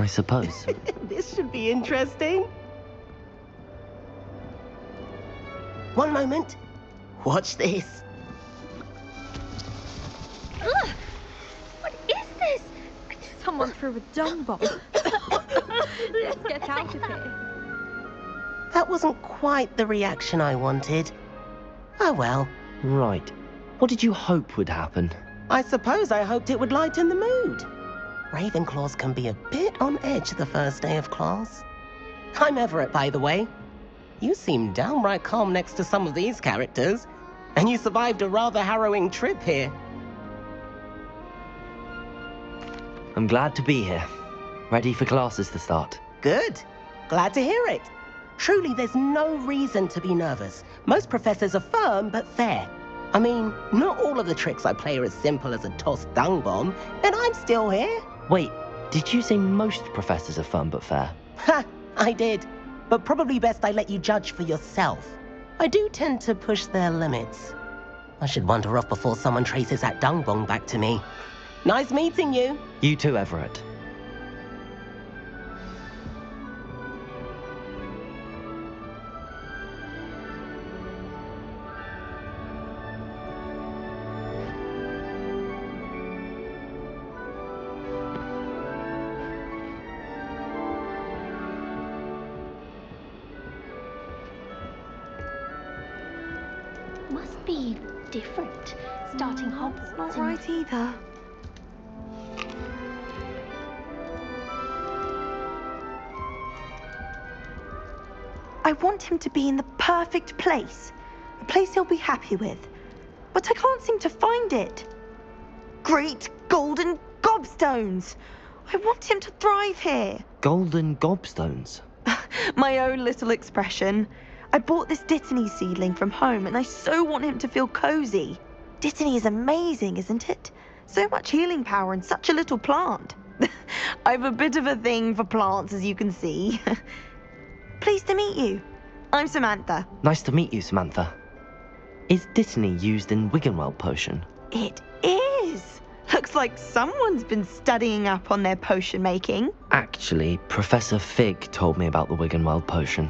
I suppose. This should be interesting. One moment. Watch this. Ugh! What is this? Someone threw a dung bomb. Let's get out of here. That wasn't quite the reaction I wanted. Oh well. Right. What did you hope would happen? I suppose I hoped it would lighten the mood. Ravenclaws can be a bit on edge the first day of class. I'm Everett, by the way. You seem downright calm next to some of these characters, and you survived a rather harrowing trip here. I'm glad to be here. Ready for classes to start. Good. Glad to hear it. Truly, there's no reason to be nervous. Most professors are firm but fair. I mean, not all of the tricks I play are as simple as a tossed dung bomb, and I'm still here. Wait, did you say most professors are fun but fair? Ha, I did. But probably best I let you judge for yourself. I do tend to push their limits. I should wander off before someone traces that dung bomb back to me. Nice meeting you. You too, Everett. Must be different, starting Hogwarts. Not right either. I want him to be in the perfect place. A place he'll be happy with. But I can't seem to find it. Great golden gobstones! I want him to thrive here. Golden gobstones? My own little expression. I bought this Dittany seedling from home and I so want him to feel cozy. Dittany is amazing, isn't it? So much healing power in such a little plant. I've a bit of a thing for plants, as you can see. Pleased to meet you. I'm Samantha. Nice to meet you, Samantha. Is Dittany used in Wiggenweld potion? It is. Looks like someone's been studying up on their potion making. Actually, Professor Fig told me about the Wiggenweld potion.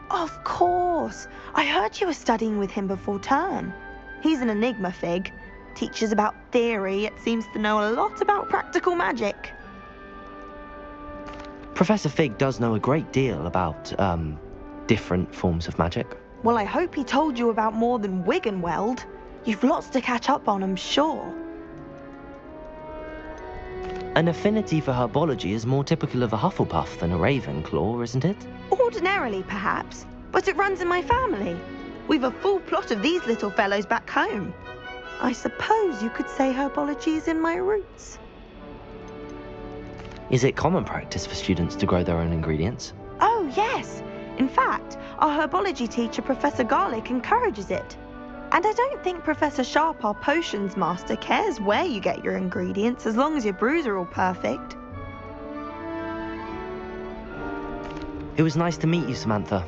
Of course. I heard you were studying with him before term. He's an enigma, Fig. Teaches about theory, yet seems to know a lot about practical magic. Professor Fig does know a great deal about, different forms of magic. Well, I hope he told you about more than Wiggenweld. You've lots to catch up on, I'm sure. An affinity for herbology is more typical of a Hufflepuff than a Ravenclaw, isn't it? Ordinarily, perhaps, but it runs in my family. We've a full plot of these little fellows back home. I suppose you could say herbology is in my roots. Is it common practice for students to grow their own ingredients? Oh, yes. In fact, our herbology teacher, Professor Garlick, encourages it. And I don't think Professor Sharp, our potions master, cares where you get your ingredients as long as your brews are all perfect. It was nice to meet you, Samantha.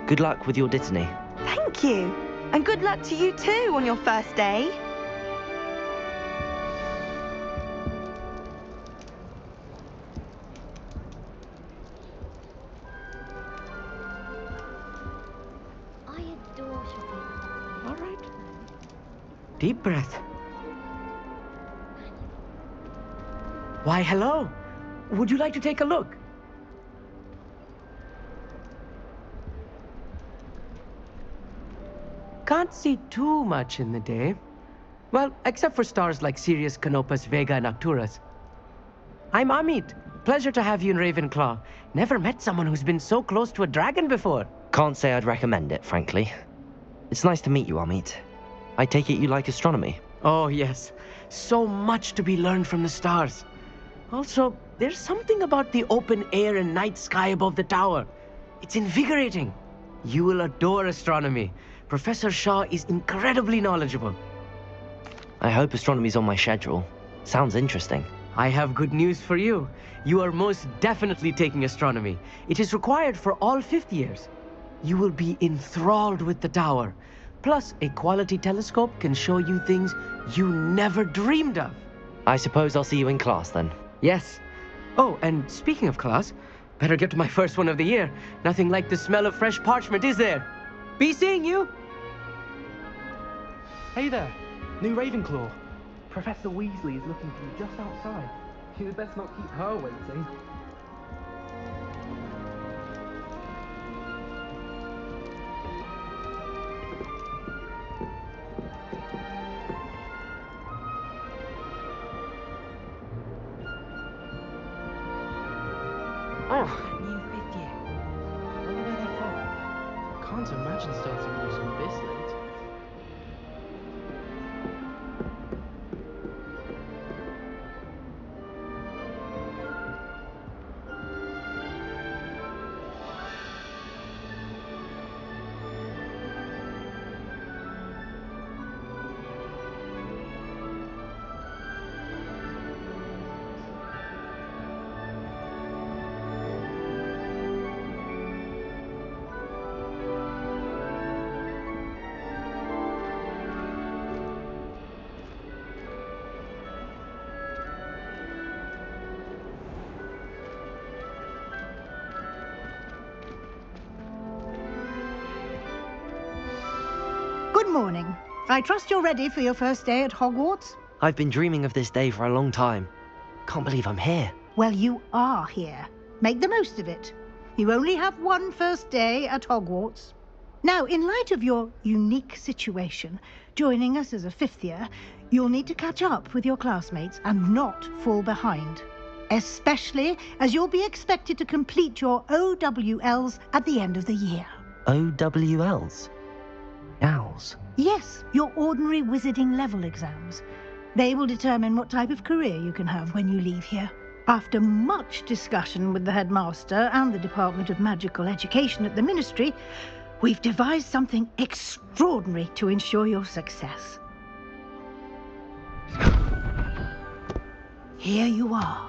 Good luck with your Dittany. Thank you. And good luck to you too on your first day. I adore shopping. All right. Deep breath. Why, hello. Would you like to take a look? Can't see too much in the day. Well, except for stars like Sirius, Canopus, Vega, and Arcturus. I'm Amit. Pleasure to have you in Ravenclaw. Never met someone who's been so close to a dragon before. Can't say I'd recommend it, frankly. It's nice to meet you, Amit. I take it you like astronomy. Oh, yes. So much to be learned from the stars. Also, there's something about the open air and night sky above the tower. It's invigorating. You will adore astronomy. Professor Shaw is incredibly knowledgeable. I hope astronomy's on my schedule. Sounds interesting. I have good news for you. You are most definitely taking astronomy. It is required for all fifth years. You will be enthralled with the tower. Plus, a quality telescope can show you things you never dreamed of. I suppose I'll see you in class then. Yes. Oh, and speaking of class, better get to my first one of the year. Nothing like the smell of fresh parchment, is there? Be seeing you! Hey there, new Ravenclaw. Professor Weasley is looking for you just outside. You'd best not keep her waiting. Oh, a new fifth year. Wonder where they're from. Can't imagine starting all school this late. Good morning. I trust you're ready for your first day at Hogwarts? I've been dreaming of this day for a long time. Can't believe I'm here. Well, you are here. Make the most of it. You only have one first day at Hogwarts. Now, in light of your unique situation, joining us as a fifth year, you'll need to catch up with your classmates and not fall behind. Especially as you'll be expected to complete your OWLs at the end of the year. OWLs? Owls. Yes, your ordinary wizarding level exams. They will determine what type of career you can have when you leave here. After much discussion with the headmaster and the Department of Magical Education at the Ministry, we've devised something extraordinary to ensure your success. Here you are.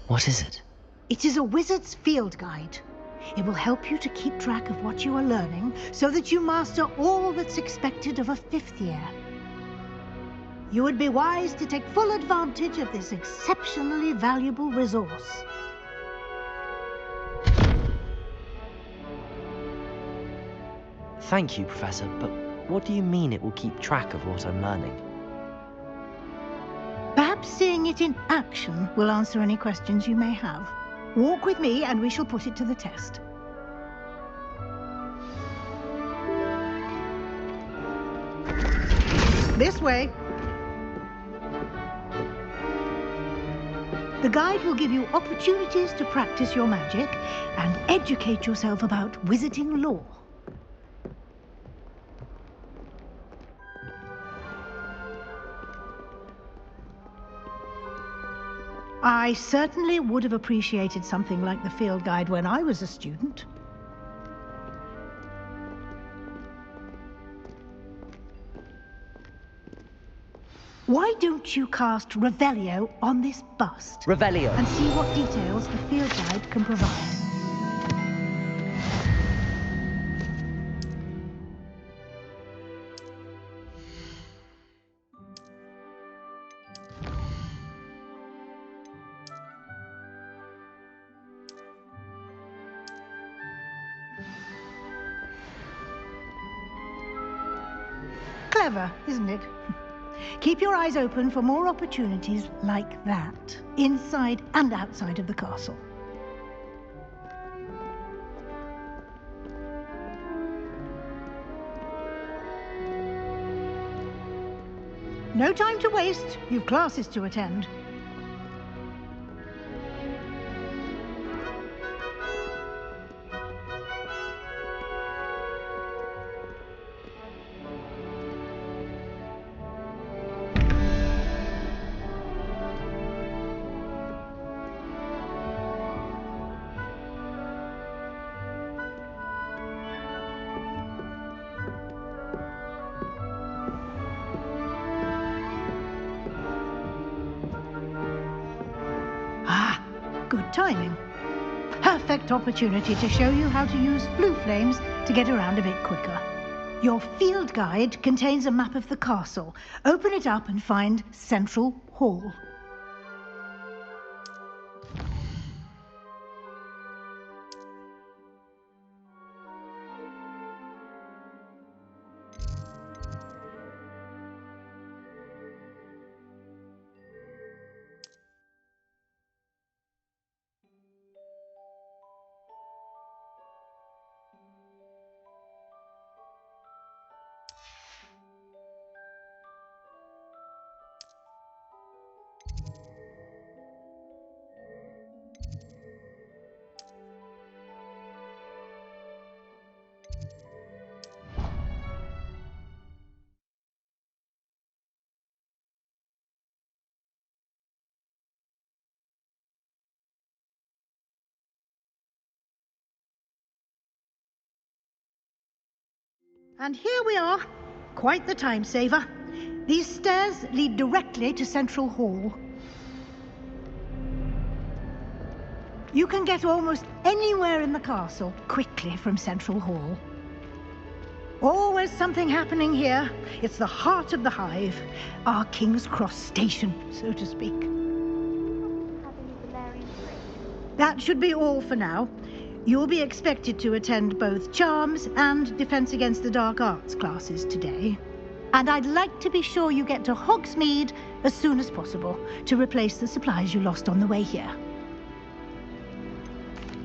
What is it? It is a wizard's field guide. It will help you to keep track of what you are learning so that you master all that's expected of a fifth year. You would be wise to take full advantage of this exceptionally valuable resource. Thank you, Professor, but what do you mean it will keep track of what I'm learning? Perhaps seeing it in action will answer any questions you may have. Walk with me and we shall put it to the test. This way. The guide will give you opportunities to practice your magic and educate yourself about wizarding lore. I certainly would have appreciated something like the field guide when I was a student. Why don't you cast Revelio on this bust? Revelio. And see what details the field guide can provide. Clever, isn't it? Keep your eyes open for more opportunities like that, inside and outside of the castle. No time to waste. You've classes to attend. Good timing. Perfect opportunity to show you how to use blue flames to get around a bit quicker. Your field guide contains a map of the castle. Open it up and find Central Hall. And here we are. Quite the time saver. These stairs lead directly to Central Hall. You can get almost anywhere in the castle quickly from Central Hall. Always something happening here. It's the heart of the hive, our King's Cross station, so to speak. That should be all for now. You'll be expected to attend both Charms and Defense Against the Dark Arts classes today. And I'd like to be sure you get to Hogsmeade as soon as possible to replace the supplies you lost on the way here.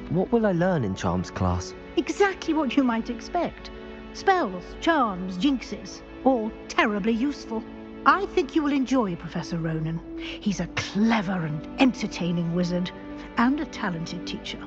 What will I learn in Charms class? Exactly what you might expect. Spells, charms, jinxes, all terribly useful. I think you will enjoy Professor Ronan. He's a clever and entertaining wizard, and a talented teacher.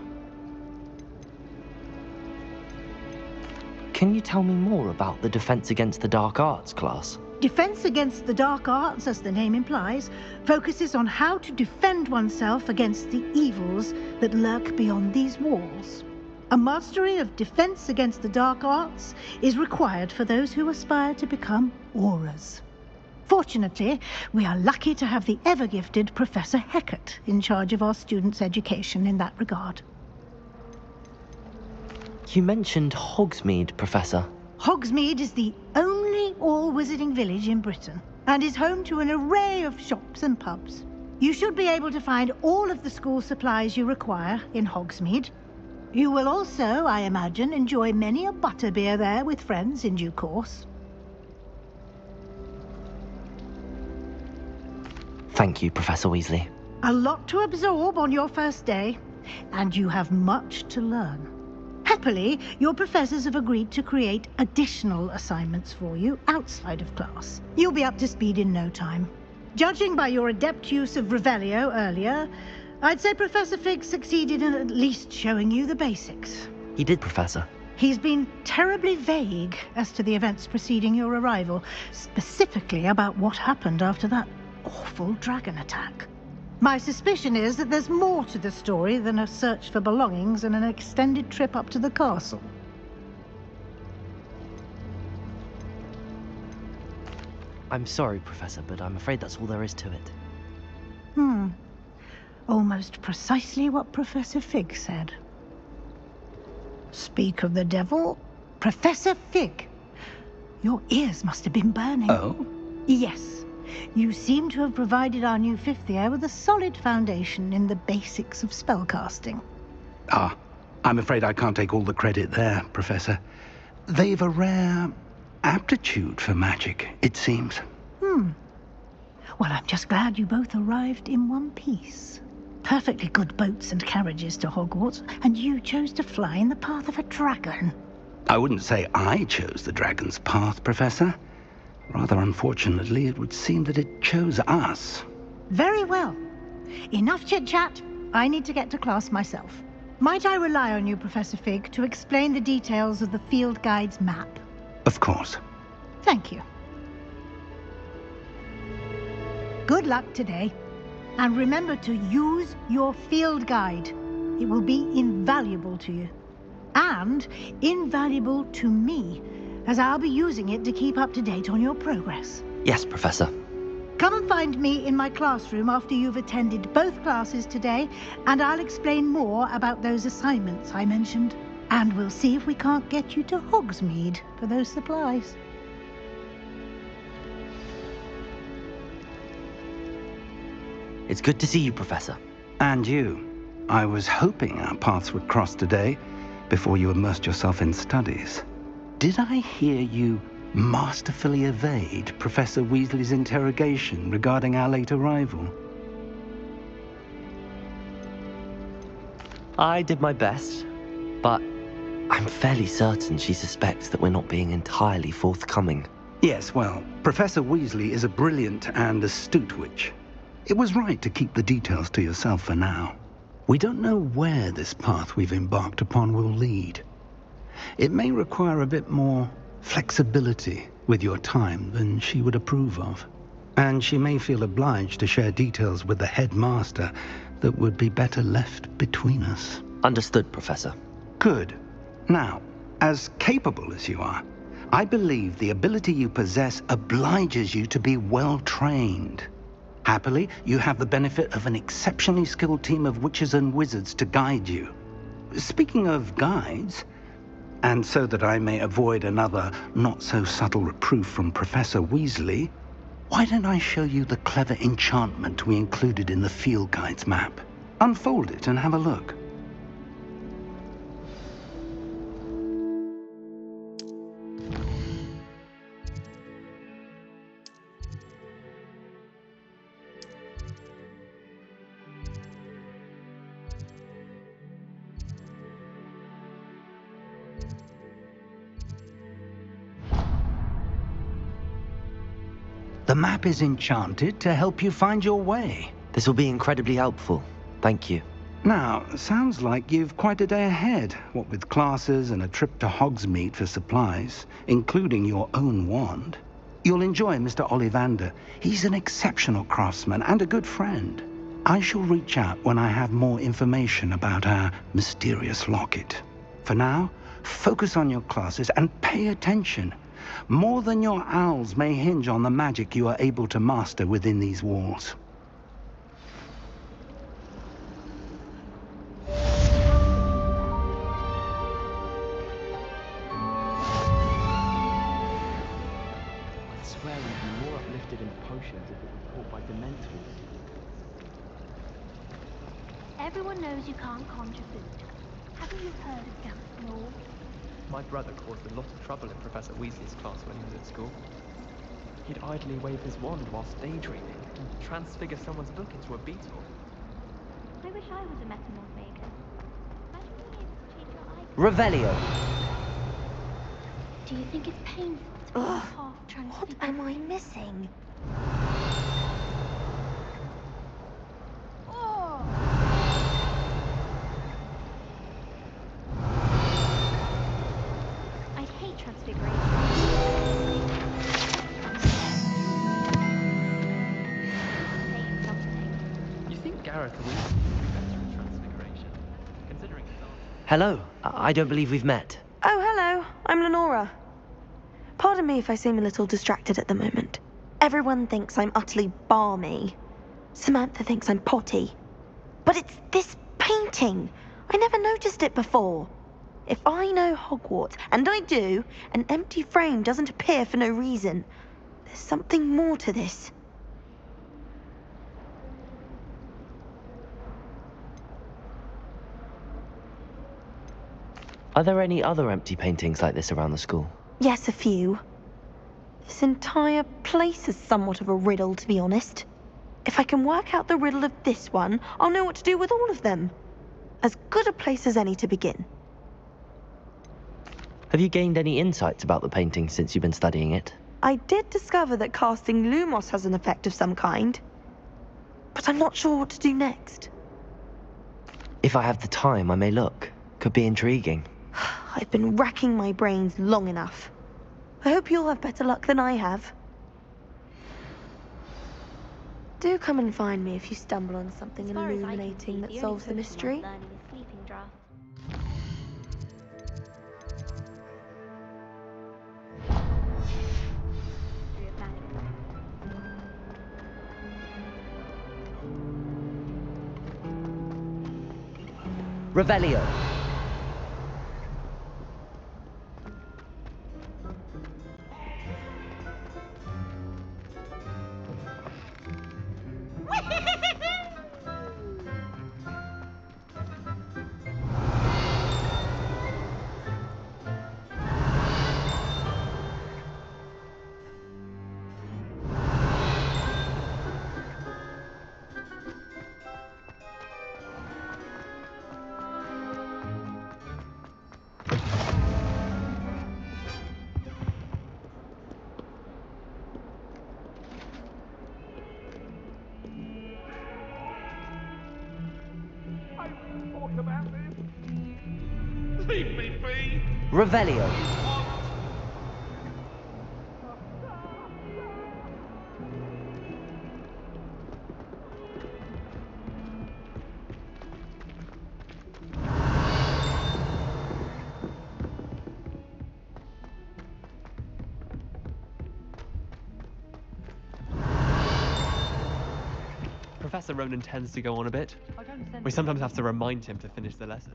Can you tell me more about the Defense Against the Dark Arts class? Defense Against the Dark Arts, as the name implies, focuses on how to defend oneself against the evils that lurk beyond these walls. A mastery of Defense Against the Dark Arts is required for those who aspire to become auras. Fortunately, we are lucky to have the ever-gifted Professor Hecat in charge of our students' education in that regard. You mentioned Hogsmeade, Professor. Hogsmeade is the only all-wizarding village in Britain and is home to an array of shops and pubs. You should be able to find all of the school supplies you require in Hogsmeade. You will also, I imagine, enjoy many a butterbeer there with friends in due course. Thank you, Professor Weasley. A lot to absorb on your first day, and you have much to learn. Happily, your professors have agreed to create additional assignments for you outside of class. You'll be up to speed in no time. Judging by your adept use of Revelio earlier, I'd say Professor Fig succeeded in at least showing you the basics. He did, Professor. He's been terribly vague as to the events preceding your arrival, specifically about what happened after that awful dragon attack. My suspicion is that there's more to the story than a search for belongings and an extended trip up to the castle. I'm sorry, Professor, but I'm afraid that's all there is to it. Almost precisely what Professor Fig said. Speak of the devil, Professor Fig. Your ears must have been burning. Oh? Yes. You seem to have provided our new fifth year with a solid foundation in the basics of spellcasting. Ah, I'm afraid I can't take all the credit there, Professor. They've a rare aptitude for magic, it seems. Well, I'm just glad you both arrived in one piece. Perfectly good boats and carriages to Hogwarts, and you chose to fly in the path of a dragon. I wouldn't say I chose the dragon's path, Professor. Rather unfortunately, it would seem that it chose us. Very well. Enough chit-chat. I need to get to class myself. Might I rely on you, Professor Fig, to explain the details of the field guide's map? Of course. Thank you. Good luck today. And remember to use your field guide. It will be invaluable to you. And invaluable to me, as I'll be using it to keep up to date on your progress. Yes, Professor. Come and find me in my classroom after you've attended both classes today, and I'll explain more about those assignments I mentioned. And we'll see if we can't get you to Hogsmeade for those supplies. It's good to see you, Professor. And you. I was hoping our paths would cross today before you immersed yourself in studies. Did I hear you masterfully evade Professor Weasley's interrogation regarding our late arrival? I did my best, but I'm fairly certain she suspects that we're not being entirely forthcoming. Yes, well, Professor Weasley is a brilliant and astute witch. It was right to keep the details to yourself for now. We don't know where this path we've embarked upon will lead. It may require a bit more flexibility with your time than she would approve of. And she may feel obliged to share details with the headmaster that would be better left between us. Understood, Professor. Good. Now, as capable as you are, I believe the ability you possess obliges you to be well trained. Happily, you have the benefit of an exceptionally skilled team of witches and wizards to guide you. Speaking of guides, and so that I may avoid another not-so-subtle reproof from Professor Weasley, why don't I show you the clever enchantment we included in the field guide's map? Unfold it and have a look. The map is enchanted to help you find your way. This will be incredibly helpful. Thank you. Now, sounds like you've quite a day ahead, what with classes and a trip to Hogsmeade for supplies, including your own wand. You'll enjoy Mr. Ollivander. He's an exceptional craftsman and a good friend. I shall reach out when I have more information about our mysterious locket. For now, focus on your classes and pay attention. More than your owls may hinge on the magic you are able to master within these walls. I swear we'd be more uplifted in potions if it were caught by Dementors. Everyone knows you can't conjure food. Haven't you heard of Gareth Law? My brother caused a lot of trouble in Professor Weasley's class when he was at school. He'd idly wave his wand whilst daydreaming and transfigure someone's book into a beetle. I wish I was a metamorph maker. Imagine being able to change your eye. Revelio. Do you think it's painful to be Ugh, half what transfigured? am I missing? I hate transfiguration. Saying something. You think Gareth Weasley would be better at transfiguration, considering his art? Hello. I don't believe we've met. Oh, hello. I'm Lenora. Pardon me if I seem a little distracted at the moment. Everyone thinks I'm utterly balmy. Samantha thinks I'm potty. But it's this painting. I never noticed it before. If I know Hogwarts, and I do, an empty frame doesn't appear for no reason. There's something more to this. Are there any other empty paintings like this around the school? Yes, a few. This entire place is somewhat of a riddle, to be honest. If I can work out the riddle of this one, I'll know what to do with all of them. As good a place as any to begin. Have you gained any insights about the painting since you've been studying it? I did discover that casting Lumos has an effect of some kind. But I'm not sure what to do next. If I have the time, I may look. Could be intriguing. I've been racking my brains long enough. I hope you'll have better luck than I have. Do come and find me if you stumble on something As far as I can illuminating see, that the only solves the potion mystery. worth learning is sleeping draught. History of magic. Revelio. Leave me be! Revelio. Professor Ronan tends to go on a bit. We sometimes have to remind him to finish the lesson.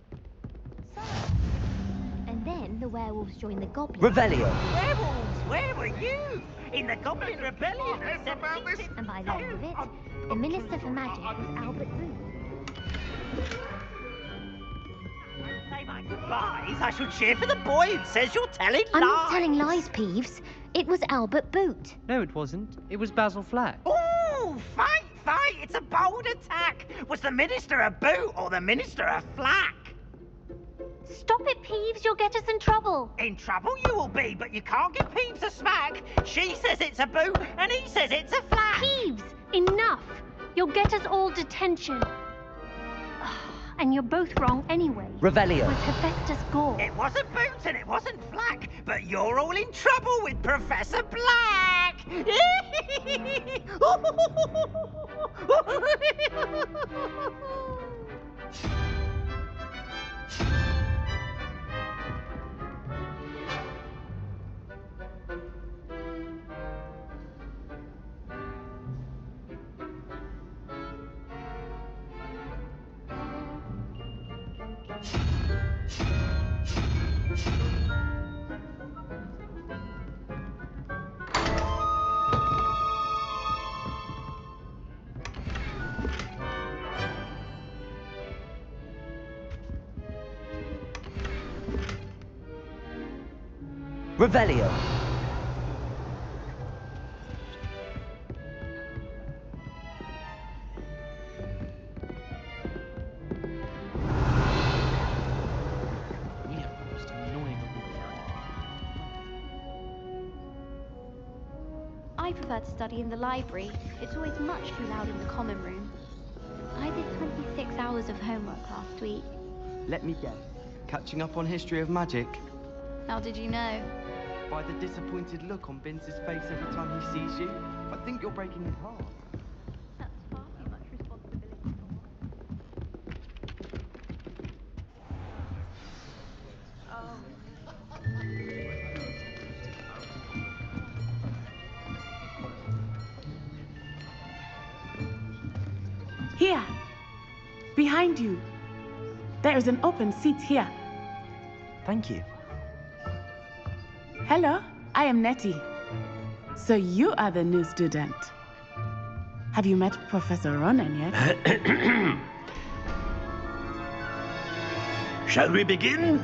And then the werewolves join the goblins. Revelio. Werewolves, where were you? In the Goblin Rebellion of about this. 17... And by the end of it, the Minister for Magic was Albert Booth. Say my goodbyes. I shall cheer for the boy who says you're telling I'm lies. not telling lies, Peeves. It was Albert Boot. No, it wasn't. It was Basil Flack. Ooh, fight, fight. It's a bold attack. Was the Minister a boot or the Minister a flack? Stop it, Peeves. You'll get us in trouble. In trouble you will be, but you can't give Peeves a smack. She says it's a boot and he says it's a flack. Peeves, enough. You'll get us all detention. And you're both wrong anyway. Revelio. It was Hephaestus Gore. It wasn't boot and it wasn't flack, but you're all in trouble with Professor Black. Revelio. We have the most annoying I prefer to study in the library. It's always much too loud in the common room. I did 26 hours of homework last week. Let me guess. Catching up on history of magic? How did you know? By the disappointed look on Vince's face every time he sees you. I think you're breaking his heart. That's far too much responsibility for one. Here, behind you. There is an open seat here. Thank you. Hello, I am Nettie. So you are the new student. Have you met Professor Ronan yet? Shall we begin?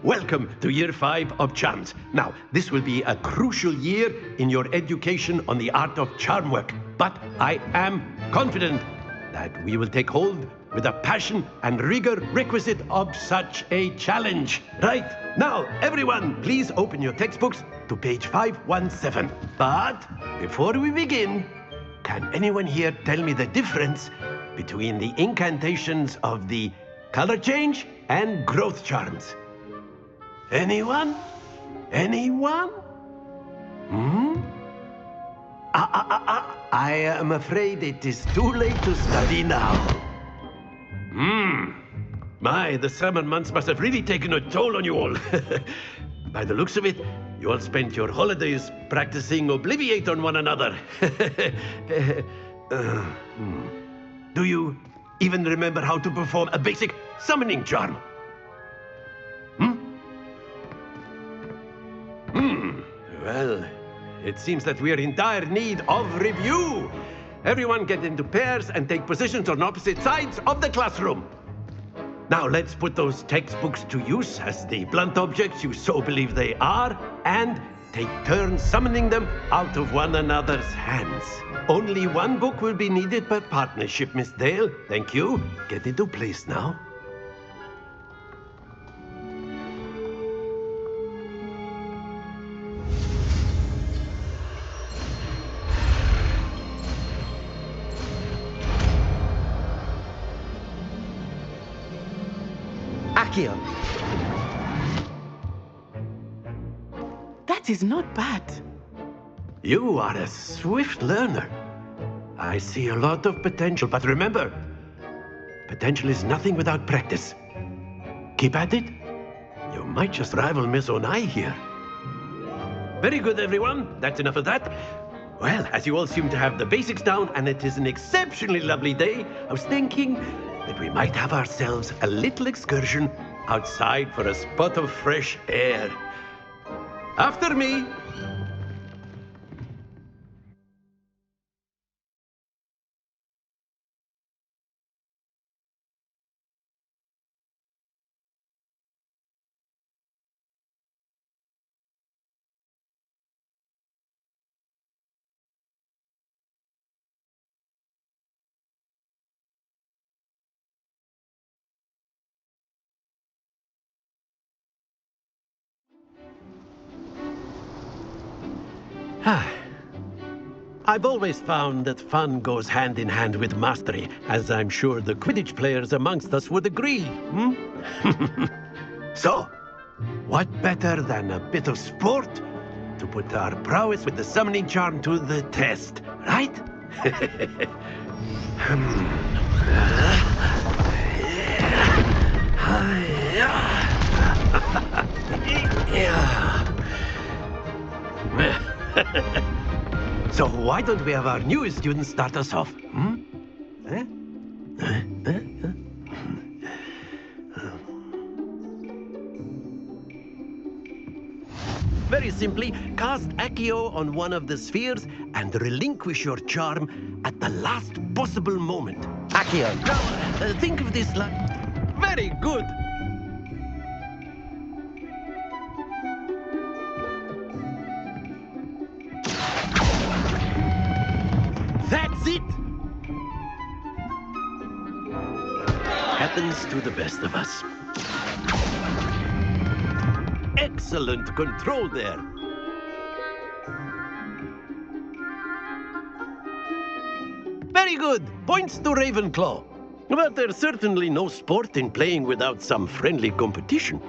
Welcome to Year 5 of Charms. Now, this will be a crucial year in your education on the art of charm work. But I am confident that we will take hold with the passion and rigor requisite of such a challenge. Right, now, everyone, please open your textbooks to page 517. But before we begin, can anyone here tell me the difference between the incantations of the color change and growth charms? Anyone? Anyone? I am afraid it is too late to study now. My, the summer months must have really taken a toll on you all. By the looks of it, you all spent your holidays practicing Obliviate on one another. Do you even remember how to perform a basic summoning charm. Well, it seems that we are in dire need of review. Everyone get into pairs and take positions on opposite sides of the classroom. Now let's put those textbooks to use as the blunt objects you so believe they are, and take turns summoning them out of one another's hands. Only one book will be needed per partnership, Miss Dale. Thank you. Get into place now. Accio. That is not bad. You are a swift learner. I see a lot of potential, but remember, potential is nothing without practice. Keep at it. You might just rival Miss Onai here. Very good, everyone. That's enough of that. Well, as you all seem to have the basics down, and it is an exceptionally lovely day, I was thinking that we might have ourselves a little excursion outside for a spot of fresh air. After me. I've always found that fun goes hand in hand with mastery, as I'm sure the Quidditch players amongst us would agree. So, what better than a bit of sport to put our prowess with the summoning charm to the test, right? So why don't we have our newest student start us off? Very simply, cast Accio on one of the spheres and relinquish your charm at the last possible moment. Accio. Now, think of this like... Very good! That's it! Happens to the best of us. Excellent control there. Very good. Points to Ravenclaw. But there's certainly no sport in playing without some friendly competition.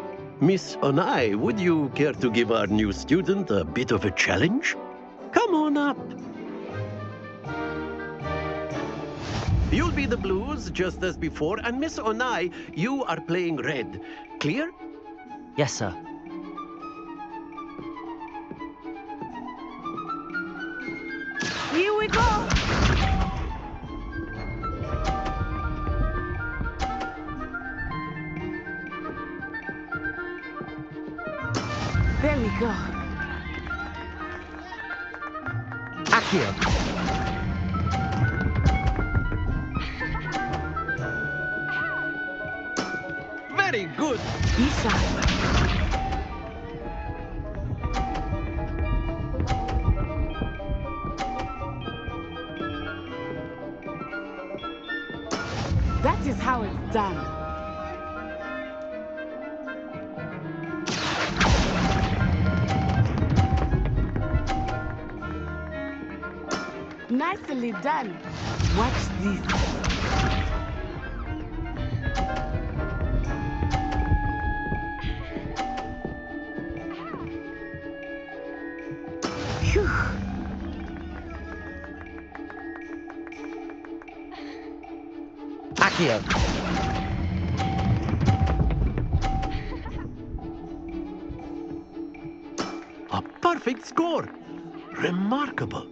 Miss Onai, would you care to give our new student a bit of a challenge? Come on up. You'll be the blues, just as before, and Miss Onai, you are playing red. Clear? Yes, sir. Here we go! There we go. Accio. Very good. Isa. That is how it's done. Nicely done. Watch this. Phew. Accio. A perfect score. Remarkable.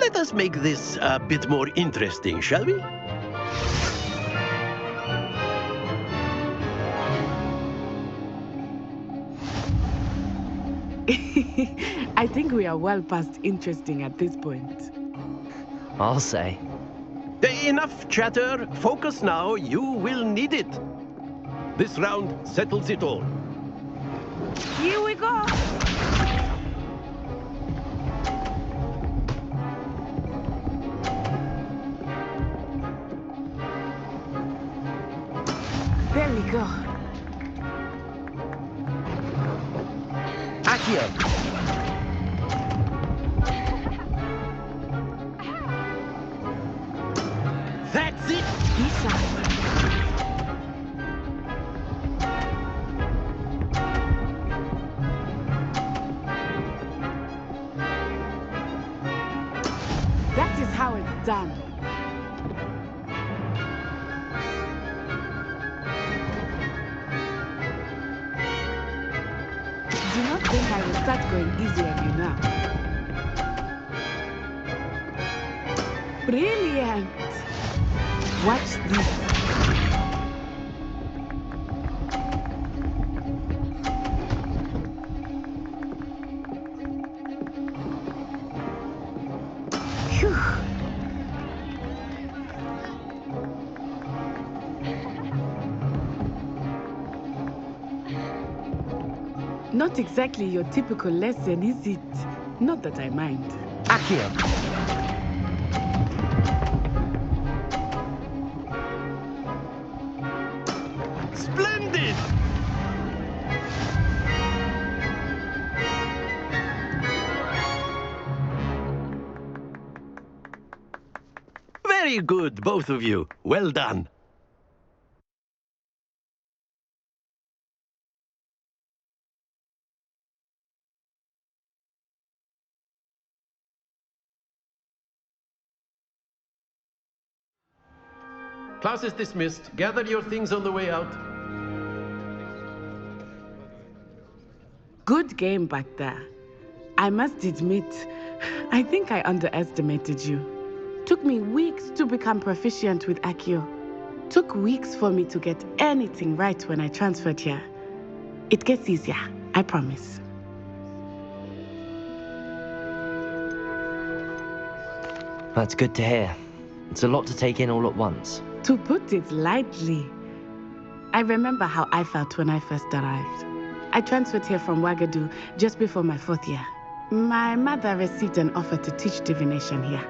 Let us make this a bit more interesting, shall we? I think we are well past interesting at this point. I'll say. Enough chatter. Focus now. You will need it. This round settles it all. Here we go! There we go. Accio! That's it! Isa. That is how it's done. Do not think I will start going easy on you now. Brilliant! Watch this. Phew. Not exactly your typical lesson, is it? Not that I mind. Accio! Splendid! Very good, both of you. Well done. Class is dismissed. Gather your things on the way out. Good game back there. I must admit, I think I underestimated you. Took me weeks to become proficient with Accio. Took weeks for me to get anything right when I transferred here. It gets easier, I promise. That's good to hear. It's a lot to take in all at once. To put it lightly, I remember how I felt when I first arrived. I transferred here from Wagadu just before my 4th year. My mother received an offer to teach divination here.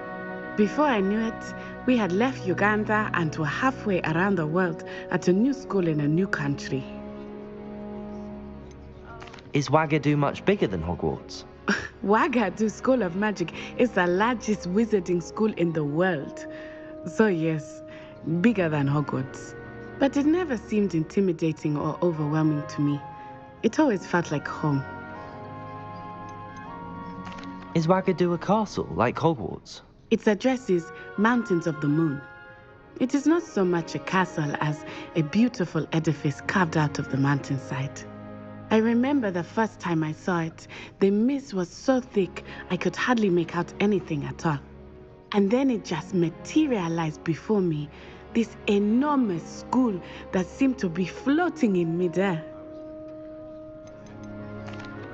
Before I knew it, we had left Uganda and were halfway around the world at a new school in a new country. Is Wagadu much bigger than Hogwarts? Wagadu School of Magic is the largest wizarding school in the world. So yes, bigger than Hogwarts. But it never seemed intimidating or overwhelming to me. It always felt like home. Is Wagadu a castle, like Hogwarts? Its address is Mountains of the Moon. It is not so much a castle as a beautiful edifice carved out of the mountainside. I remember the first time I saw it, the mist was so thick I could hardly make out anything at all. And then it just materialized before me, this enormous school that seemed to be floating in midair.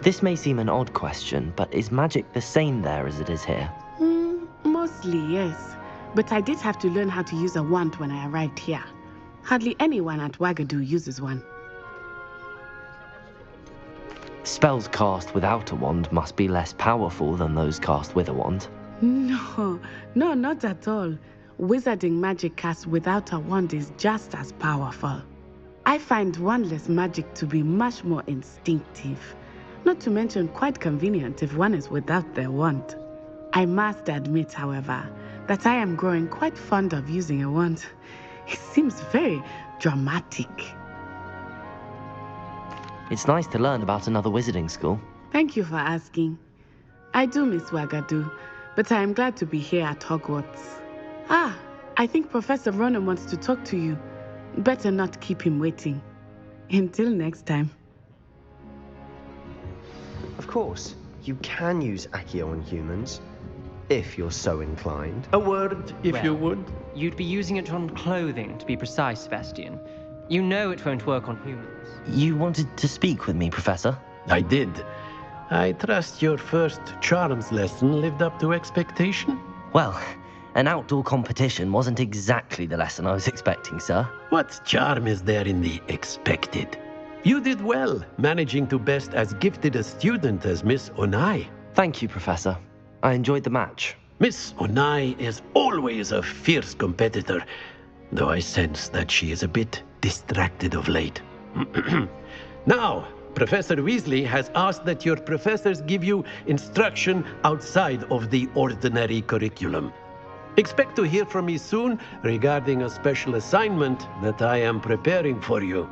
This may seem an odd question, but is magic the same there as it is here? Mostly, yes. But I did have to learn how to use a wand when I arrived here. Hardly anyone at Wagadu uses one. Spells cast without a wand must be less powerful than those cast with a wand. No, not at all. Wizarding magic cast without a wand is just as powerful. I find wandless magic to be much more instinctive. Not to mention quite convenient if one is without their wand. I must admit, however, that I am growing quite fond of using a wand. It seems very dramatic. It's nice to learn about another wizarding school. Thank you for asking. I do miss Wagadu, but I am glad to be here at Hogwarts. I think Professor Ronan wants to talk to you. Better not keep him waiting. Until next time. Of course, you can use Accio on humans. if you're so inclined. A word, if you would. You'd be using it on clothing, to be precise, Sebastian. You know it won't work on humans. You wanted to speak with me, Professor? I did. I trust your first charms lesson lived up to expectation? Well, an outdoor competition wasn't exactly the lesson I was expecting, sir. What charm is there in the expected? You did well, managing to best as gifted a student as Miss Onai. Thank you, Professor. I enjoyed the match. Miss Onai is always a fierce competitor, though I sense that she is a bit distracted of late. Now, Professor Weasley has asked that your professors give you instruction outside of the ordinary curriculum. Expect to hear from me soon regarding a special assignment that I am preparing for you.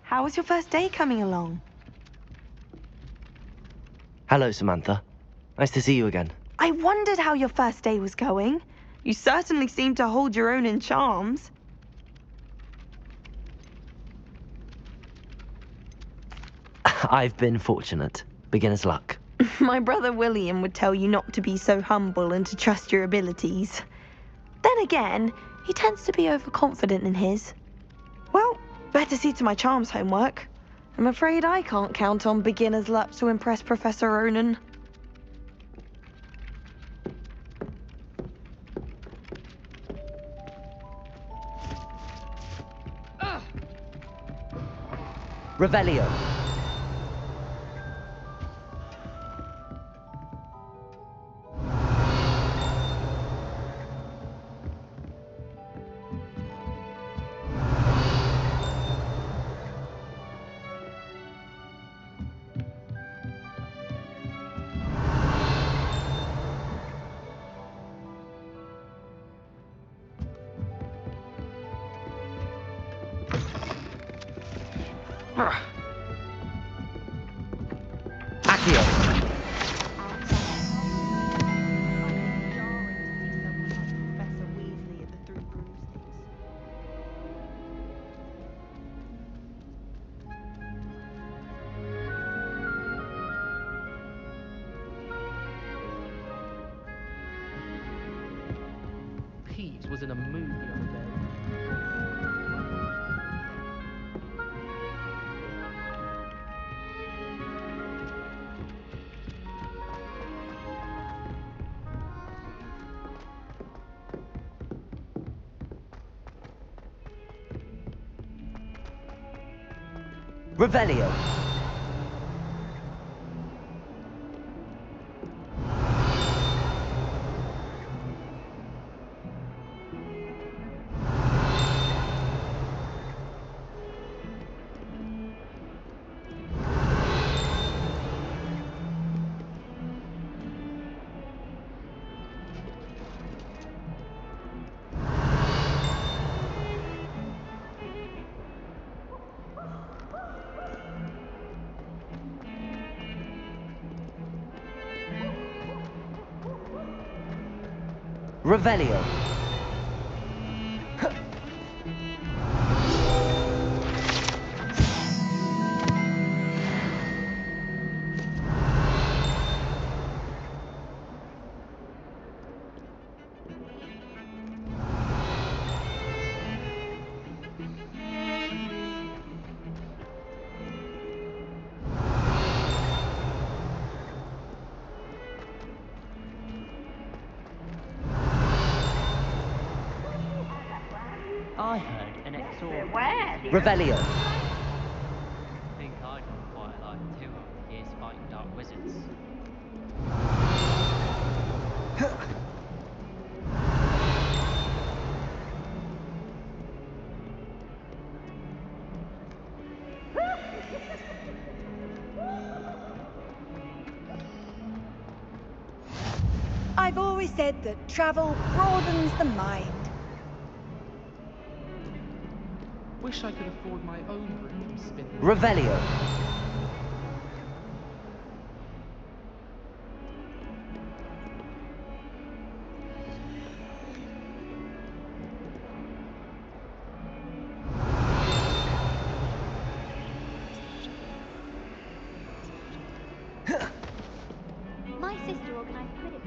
How was your first day coming along? Hello, Samantha. Nice to see you again. I wondered how your first day was going. You certainly seem to hold your own in charms. I've been fortunate. Beginner's luck. My brother William would tell you not to be so humble and to trust your abilities. Then again, he tends to be overconfident in his. Well, better see to my charms homework. I'm afraid I can't count on beginner's luck to impress Professor Ronan. Revelio. Pete was in a movie the other day. Revelio. Revelio. I heard an exorb. Revelio. I think I'd quite like 200 years fighting dark wizards. I've always said that travel broadens the mind. Wish I could afford my own broom to spin. Revelio. My sister organised Quidditch.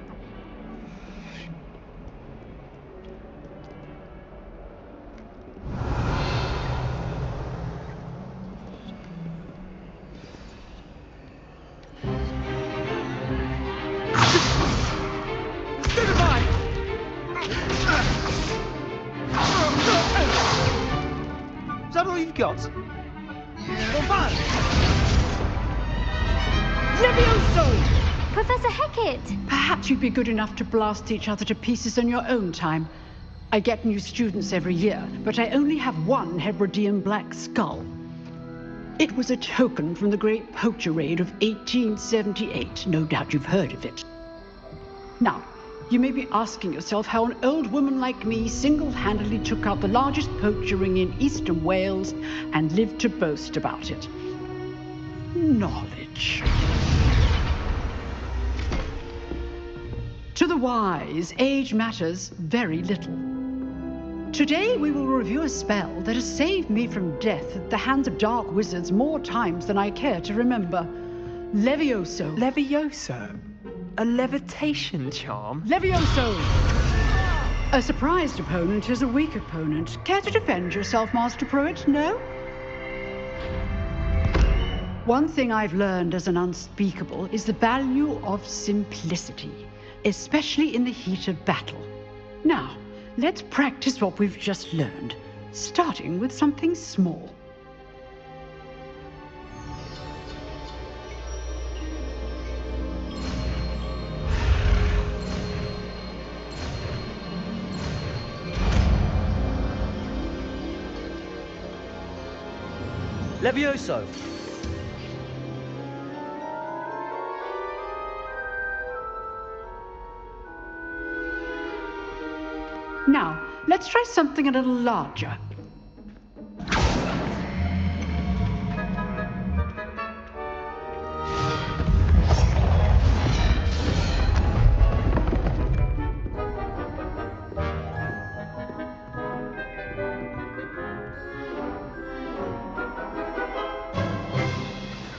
Is that all you've got? Levioso! Professor Hecat! Perhaps you'd be good enough to blast each other to pieces on your own time. I get new students every year, but I only have one Hebridean black skull. It was a token from the Great Poacher Raid of 1878. No doubt you've heard of it. Now, you may be asking yourself how an old woman like me single-handedly took out the largest poacher ring in eastern Wales and lived to boast about it. Knowledge. To the wise, age matters very little. Today we will review a spell that has saved me from death at the hands of dark wizards more times than I care to remember. Levioso. Levioso? A levitation charm? Levioso! A surprised opponent is a weak opponent. Care to defend yourself, Master Pruitt? No? One thing I've learned as an unspeakable is the value of simplicity, especially in the heat of battle. Now, let's practice what we've just learned, starting with something small. Levioso. Now, let's try something a little larger.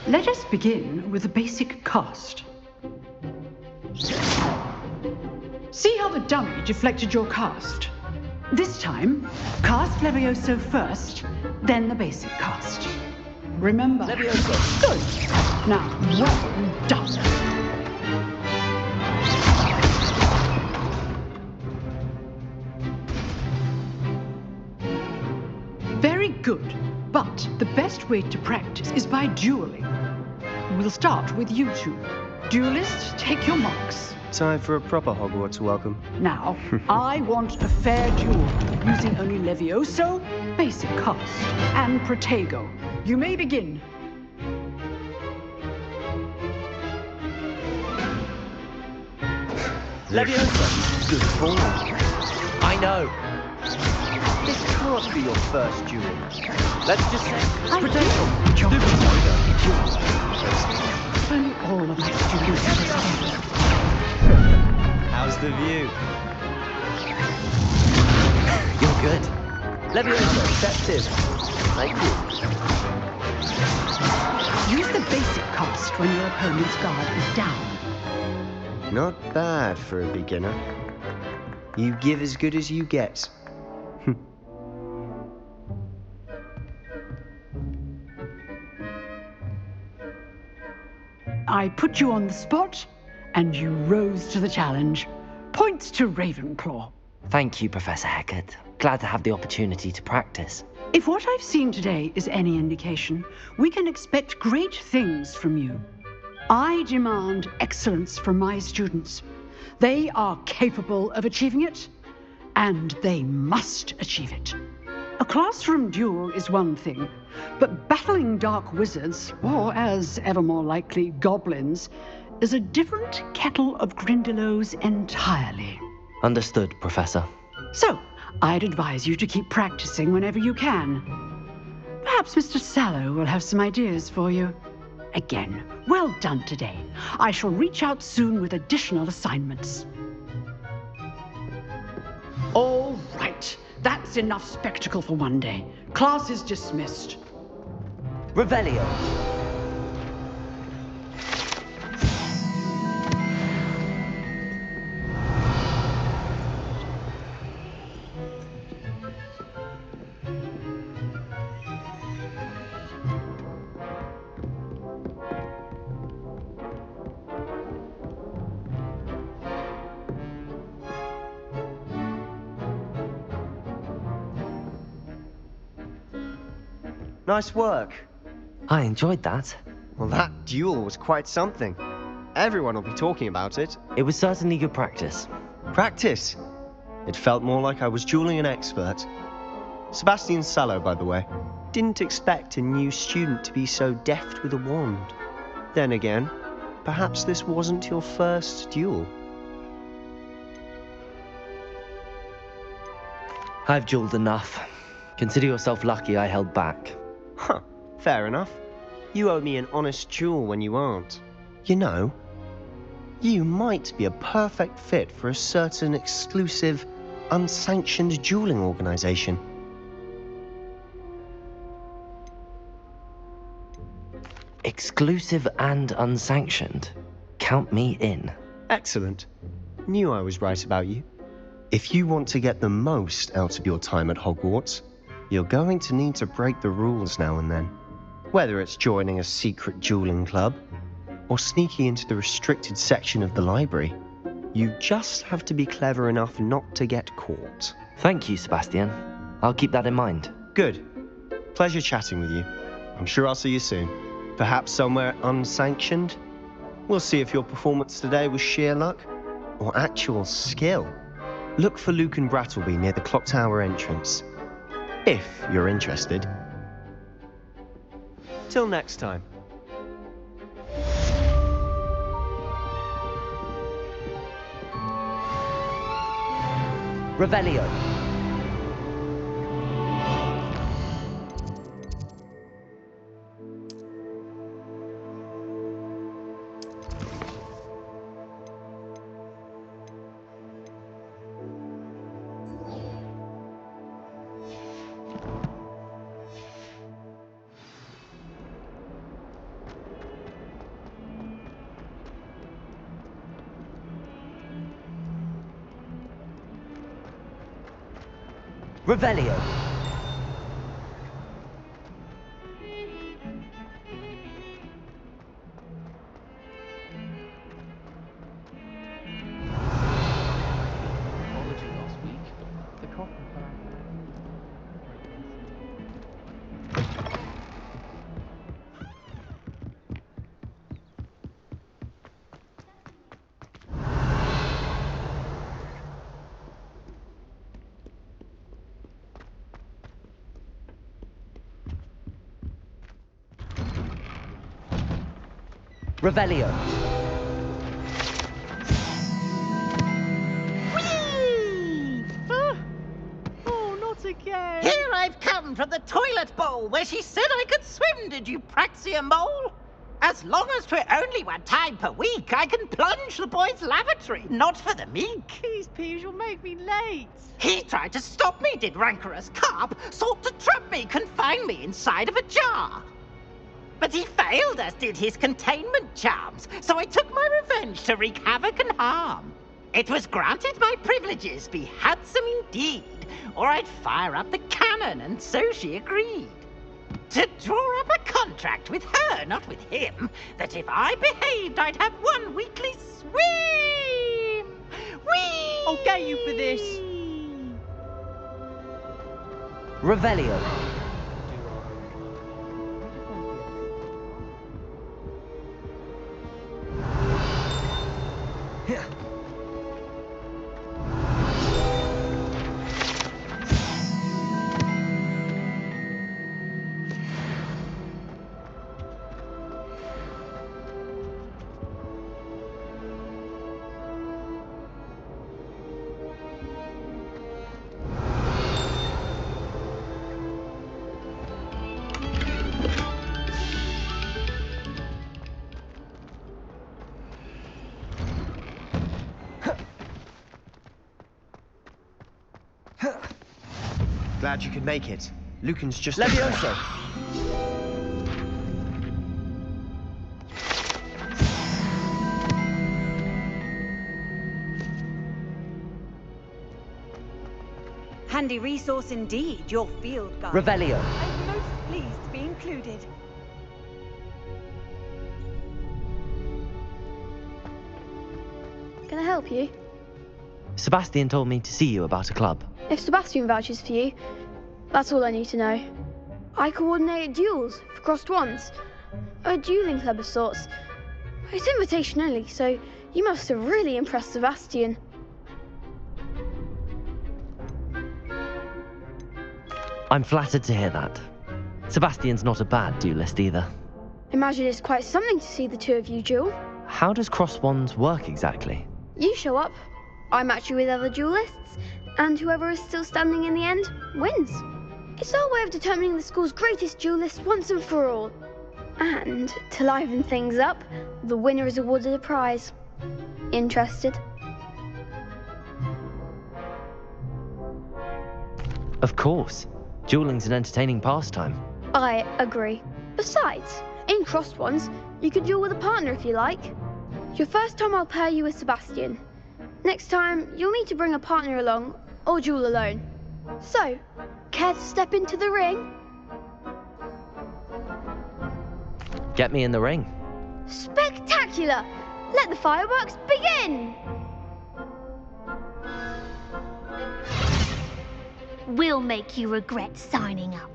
Let us begin with the basic cast. See how the dummy deflected your cast? This time, cast Levioso first, then the basic cast. Remember? Levioso. Good. Now, well done. Very good. But the best way to practice is by dueling. We'll start with you two. Duelists, take your marks. Time for a proper Hogwarts welcome. Now, I want a fair duel, using only Levioso, basic cast, and Protego. You may begin. Levioso. Good form. I know. This can't be your first duel. Let's just say Protego. John. If only all of my students were together. How's the view? You're good. Levioso accepted. Thank you. Use the basic cast when your opponent's guard is down. Not bad for a beginner. You give as good as you get. I put you on the spot, and you rose to the challenge. Points to Ravenclaw. Thank you, Professor Hecat. Glad to have the opportunity to practice. If what I've seen today is any indication, we can expect great things from you. I demand excellence from my students. They are capable of achieving it, and they must achieve it. A classroom duel is one thing, but battling dark wizards, or as ever more likely, goblins, is a different kettle of Grindylows entirely. Understood, Professor. So, I'd advise you to keep practicing whenever you can. Perhaps Mr. Sallow will have some ideas for you. Again, well done today. I shall reach out soon with additional assignments. All right, that's enough spectacle for one day. Class is dismissed. Revelio. Nice work. I enjoyed that. Well, that duel was quite something. Everyone will be talking about it. It was certainly good practice. Practice? It felt more like I was dueling an expert. Sebastian Sallow, by the way. Didn't expect a new student to be so deft with a wand. Then again, perhaps this wasn't your first duel. I've dueled enough. Consider yourself lucky I held back. Huh, fair enough. You owe me an honest duel when you aren't. You know, you might be a perfect fit for a certain exclusive, unsanctioned dueling organization. Exclusive and unsanctioned. Count me in. Excellent. Knew I was right about you. If you want to get the most out of your time at Hogwarts, you're going to need to break the rules now and then. Whether it's joining a secret dueling club, or sneaking into the restricted section of the library, you just have to be clever enough not to get caught. Thank you, Sebastian. I'll keep that in mind. Good. Pleasure chatting with you. I'm sure I'll see you soon. Perhaps somewhere unsanctioned? We'll see if your performance today was sheer luck, or actual skill. Look for Luke and Brattleby near the clock tower entrance. If you're interested. Till next time. Revelio. Revelio. Apology last week. The coffin fell out. Revelio. Oh, not again. Here I've come from the toilet bowl where she said I could swim, did you praxia mole? As long as 'twere only one time per week, I can plunge the boy's lavatory, not for the meek. Please, Peeves, you'll make me late. He tried to stop me, did rancorous carp, sought to trap me, confine me inside of a jar. But he failed, as did his containment charms, so I took my revenge to wreak havoc and harm. It was granted my privileges be handsome indeed, or I'd fire up the cannon, and so she agreed. To draw up a contract with her, not with him, that if I behaved, I'd have one weekly swim! Whee! I'll get you for this. Revelio. Glad you could make it. Lucan's just... Levioso! Handy resource indeed, your field guide. Revelio. I'm most pleased to be included. Can I help you? Sebastian told me to see you about a club. If Sebastian vouches for you, that's all I need to know. I coordinate duels for crossed wands. A dueling club of sorts. It's invitation only, so you must have really impressed Sebastian. I'm flattered to hear that. Sebastian's not a bad duelist either. Imagine it's quite something to see the two of you duel. How does cross wands work exactly? You show up, I match you with other duelists, and whoever is still standing in the end wins. It's our way of determining the school's greatest duelist once and for all. And to liven things up, the winner is awarded a prize. Interested? Of course. Dueling's an entertaining pastime. I agree. Besides, in crossed ones, you could duel with a partner if you like. Your first time I'll pair you with Sebastian. Next time, you'll need to bring a partner along, or duel alone. So, care to step into the ring? Get me in the ring. Spectacular! Let the fireworks begin! We'll make you regret signing up.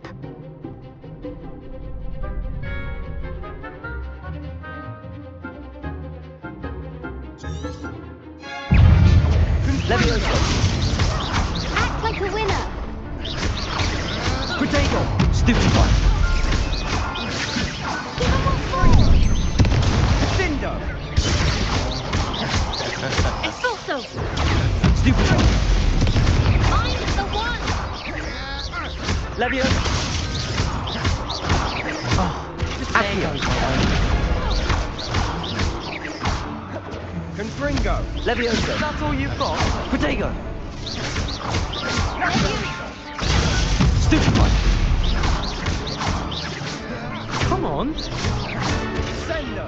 Act like a winner. Potato! Stupid one. Give him a fall. Cinder! Expulso. Stupid one. I'm the one. Levioso! Oh, Accio! Confringo! Levioso! That's all you've got? Potato! Stupid one! Come on! Sendo!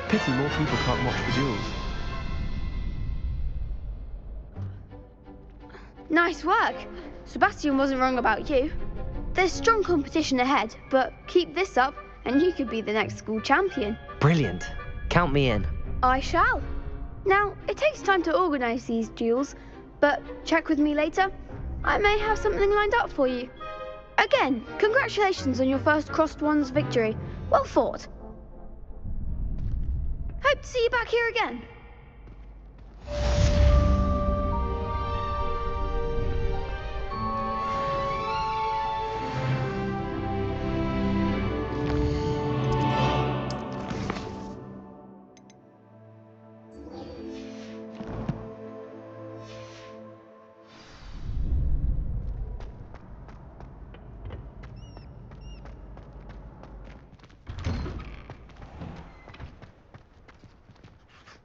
Pity more people can't watch the duels. Nice work. Sebastian wasn't wrong about you. There's strong competition ahead, but keep this up and you could be the next school champion. Brilliant. Count me in. I shall. Now, it takes time to organise these duels, but check with me later. I may have something lined up for you. Again, congratulations on your first crossed wands victory. Well fought. Hope to see you back here again.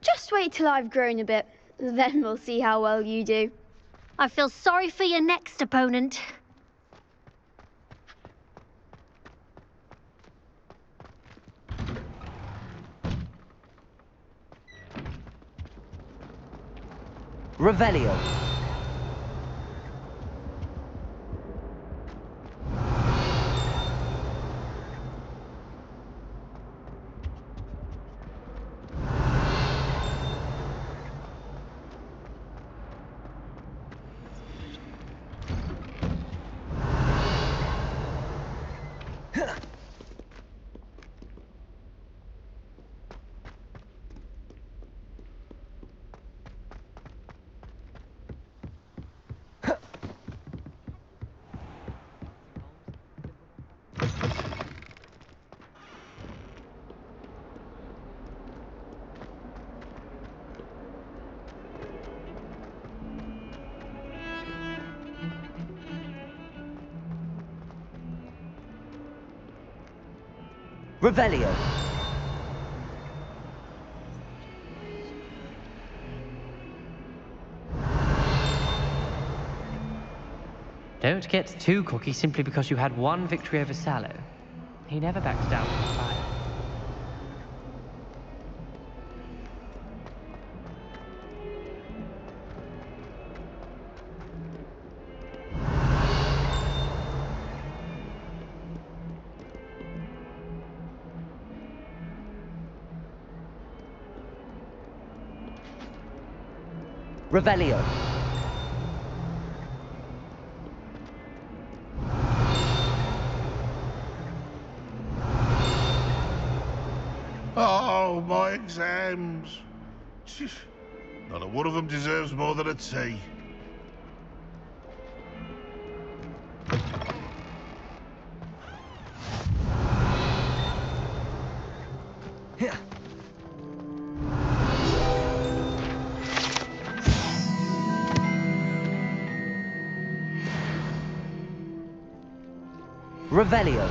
Just wait till I've grown a bit, then we'll see how well you do. I feel sorry for your next opponent. Revelio. Revelio. Don't get too cocky simply because you had one victory over Sallow. He never backs down from the fight. Revelio. Oh, my exams. Not a one of them deserves more than a tea. Revelio.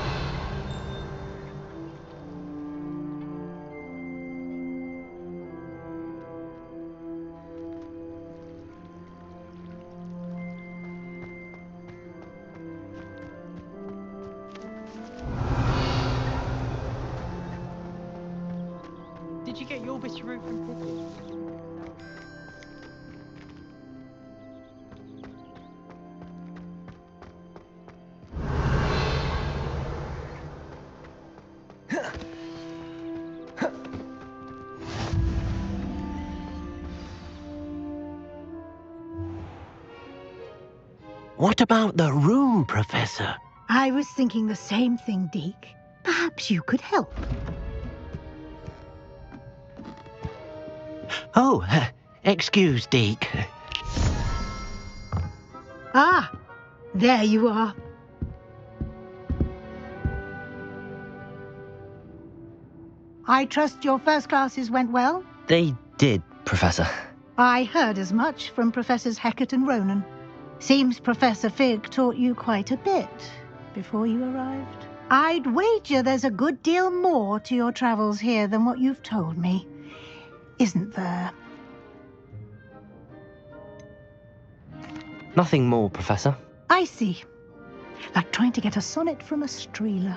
Did you get your whiskeroo from Pippi? What about the room, Professor? I was thinking the same thing, Deke. Perhaps you could help. Oh, excuse, Deke. Ah, there you are. I trust your first classes went well? They did, Professor. I heard as much from Professors Hecat and Ronan. Seems Professor Fig taught you quite a bit before you arrived. I'd wager there's a good deal more to your travels here than what you've told me. Isn't there? Nothing more, Professor. I see. Like trying to get a sonnet from a streeler.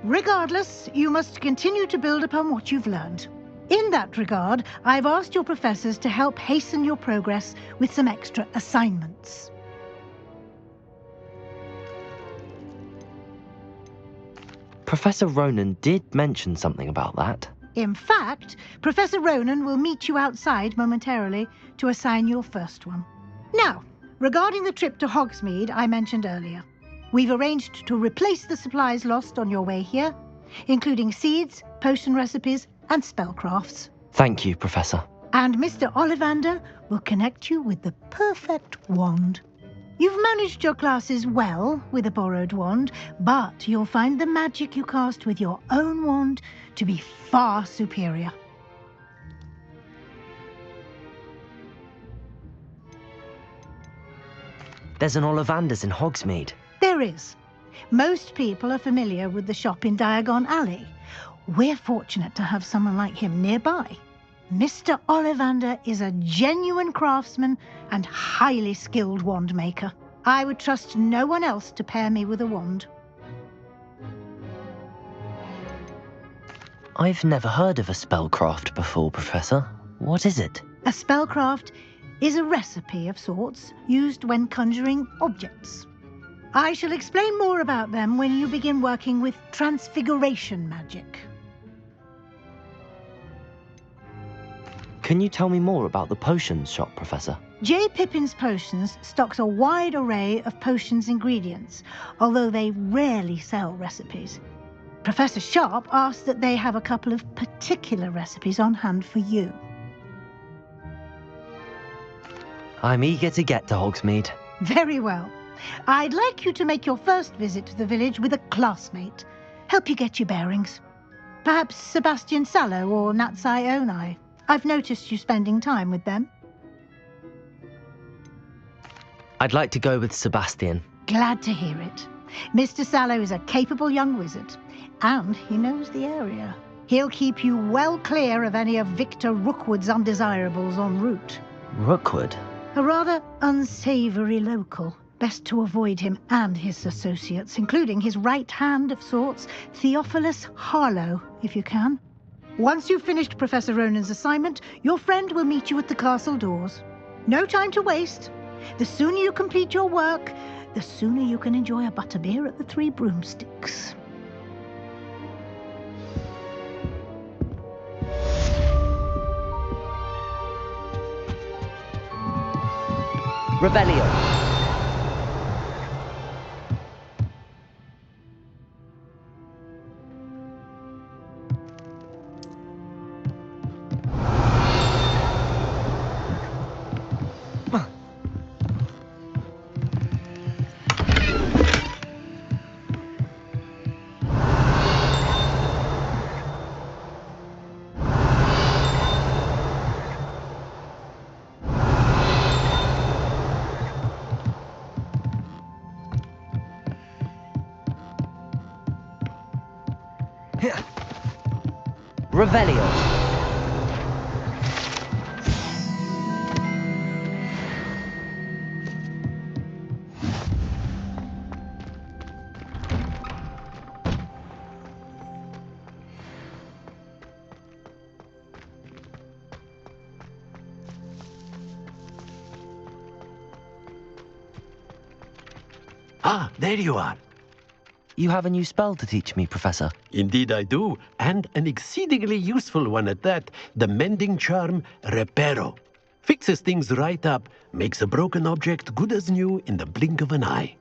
Regardless, you must continue to build upon what you've learned. In that regard, I've asked your professors to help hasten your progress with some extra assignments. Professor Ronan did mention something about that. In fact, Professor Ronan will meet you outside momentarily to assign your first one. Now, regarding the trip to Hogsmeade I mentioned earlier, we've arranged to replace the supplies lost on your way here, including seeds, potion recipes, and spellcrafts. Thank you, Professor. And Mr. Ollivander will connect you with the perfect wand. You've managed your classes well with a borrowed wand, but you'll find the magic you cast with your own wand to be far superior. There's an Ollivander's in Hogsmeade. There is. Most people are familiar with the shop in Diagon Alley. We're fortunate to have someone like him nearby. Mr. Ollivander is a genuine craftsman and highly skilled wand maker. I would trust no one else to pair me with a wand. I've never heard of a spellcraft before, Professor. What is it? A spellcraft is a recipe of sorts used when conjuring objects. I shall explain more about them when you begin working with transfiguration magic. Can you tell me more about the potions shop, Professor? J. Pippin's Potions stocks a wide array of potions ingredients, although they rarely sell recipes. Professor Sharp asked that they have a couple of particular recipes on hand for you. I'm eager to get to Hogsmeade. Very well. I'd like you to make your first visit to the village with a classmate. Help you get your bearings. Perhaps Sebastian Sallow or Natsai Onai. I've noticed you spending time with them. I'd like to go with Sebastian. Glad to hear it. Mr. Sallow is a capable young wizard, and he knows the area. He'll keep you well clear of any of Victor Rookwood's undesirables en route. Rookwood? A rather unsavoury local. Best to avoid him and his associates, including his right hand of sorts, Theophilus Harlow, if you can. Once you've finished Professor Ronan's assignment, your friend will meet you at the castle doors. No time to waste. The sooner you complete your work, the sooner you can enjoy a butterbeer at the Three Broomsticks. Rebellion! Revelio. Ah, there you are. You have a new spell to teach me, Professor. Indeed I do, and an exceedingly useful one at that, the mending charm Reparo. Fixes things right up, makes a broken object good as new in the blink of an eye.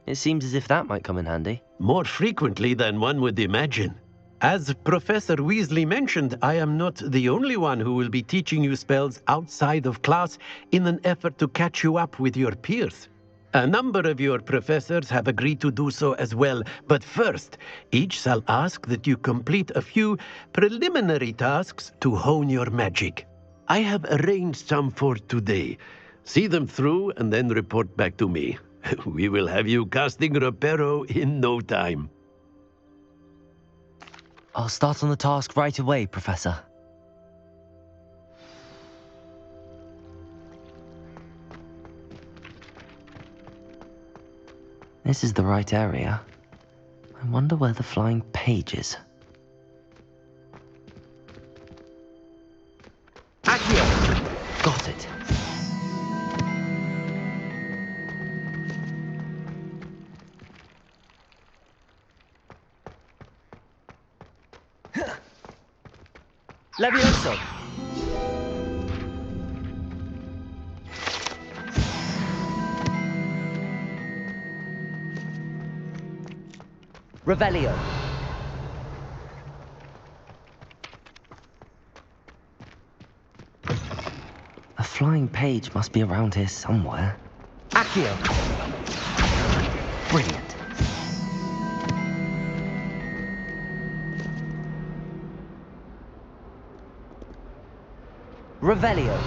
It seems as if that might come in handy. More frequently than one would imagine. As Professor Weasley mentioned, I am not the only one who will be teaching you spells outside of class in an effort to catch you up with your peers. A number of your professors have agreed to do so as well, but first, each shall ask that you complete a few preliminary tasks to hone your magic. I have arranged some for today. See them through and then report back to me. We will have you casting Reparo in no time. I'll start on the task right away, Professor. This is the right area. I wonder where the flying page is. Accio! Got it. Levioso! Revelio! A flying page must be around here somewhere. Accio! Brilliant. Revelio!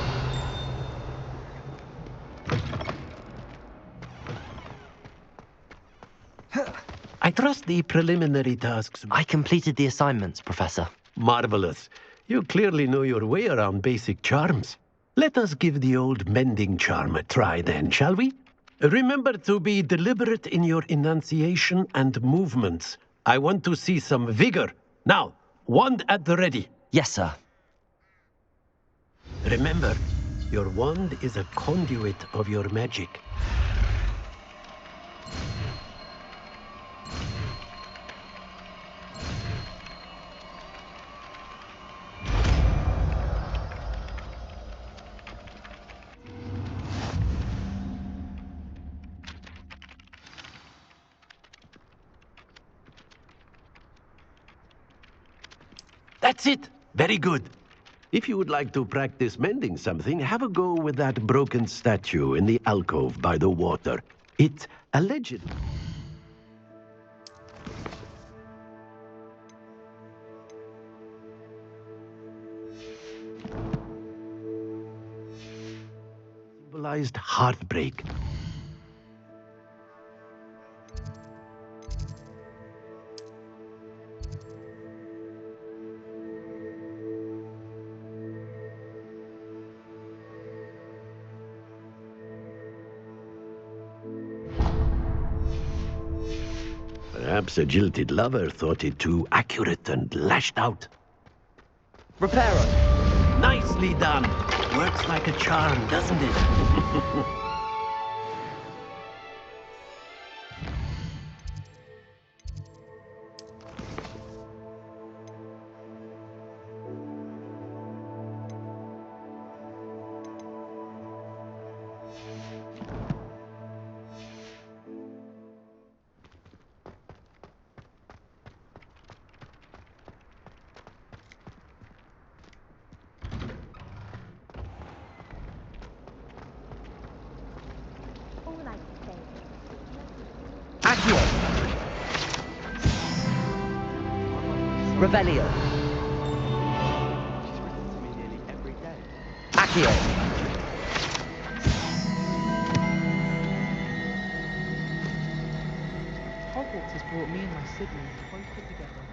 I trust the preliminary tasks. I completed the assignments, Professor. Marvelous. You clearly know your way around basic charms. Let us give the old mending charm a try then, shall we? Remember to be deliberate in your enunciation and movements. I want to see some vigor. Now, wand at the ready. Yes, sir. Remember, your wand is a conduit of your magic. That's it. Very good. If you would like to practice mending something, have a go with that broken statue in the alcove by the water. It allegedly... symbolized heartbreak. Perhaps a jilted lover thought it too accurate and lashed out. Reparo! Nicely done! Works like a charm, doesn't it? Accio! Revelio! She's written to me nearly every day. Accio! Hogwarts has brought me and my siblings closer together.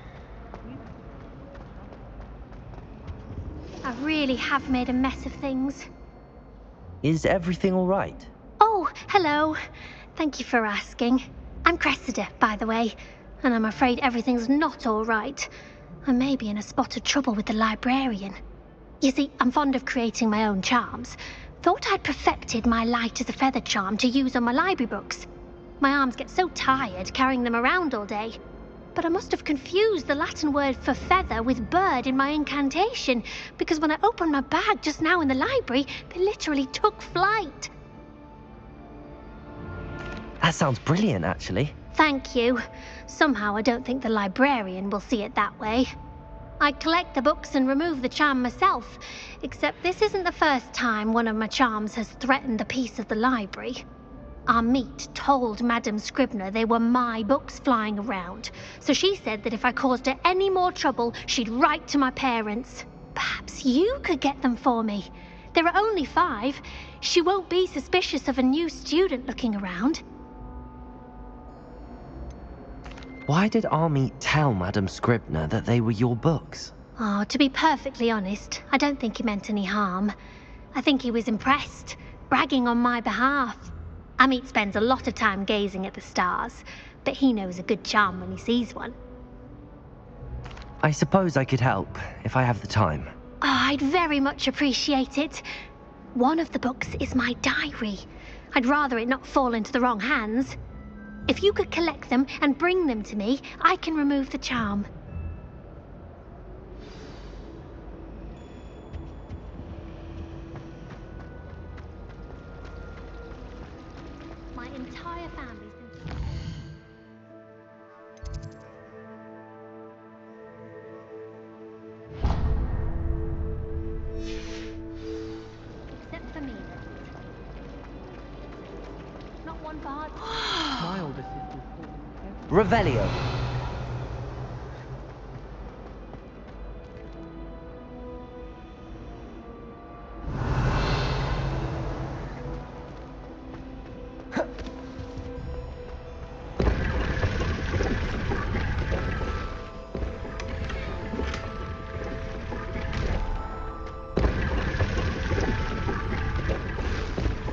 I really have made a mess of things. Is everything all right? Oh, hello. Thank you for asking. I'm Cressida, by the way, and I'm afraid everything's not all right. I may be in a spot of trouble with the librarian. You see, I'm fond of creating my own charms. Thought I'd perfected my light as a feather charm to use on my library books. My arms get so tired carrying them around all day. But I must have confused the Latin word for feather with bird in my incantation, because when I opened my bag just now in the library, they literally took flight. That sounds brilliant, actually. Thank you. Somehow I don't think the librarian will see it that way. I collect the books and remove the charm myself, except this isn't the first time one of my charms has threatened the peace of the library. Our meet told Madame Scribner they were my books flying around, so she said that if I caused her any more trouble, she'd write to my parents. Perhaps you could get them for me. There are only 5. She won't be suspicious of a new student looking around. Why did Army tell Madame Scribner that they were your books? Oh, to be perfectly honest, I don't think he meant any harm. I think he was impressed, bragging on my behalf. Amit spends a lot of time gazing at the stars, but he knows a good charm when he sees one. I suppose I could help, if I have the time. Oh, I'd very much appreciate it. One of the books is my diary. I'd rather it not fall into the wrong hands. If you could collect them and bring them to me, I can remove the charm. My entire family's been... Except for me. Not one bard. My older sister's Revelio!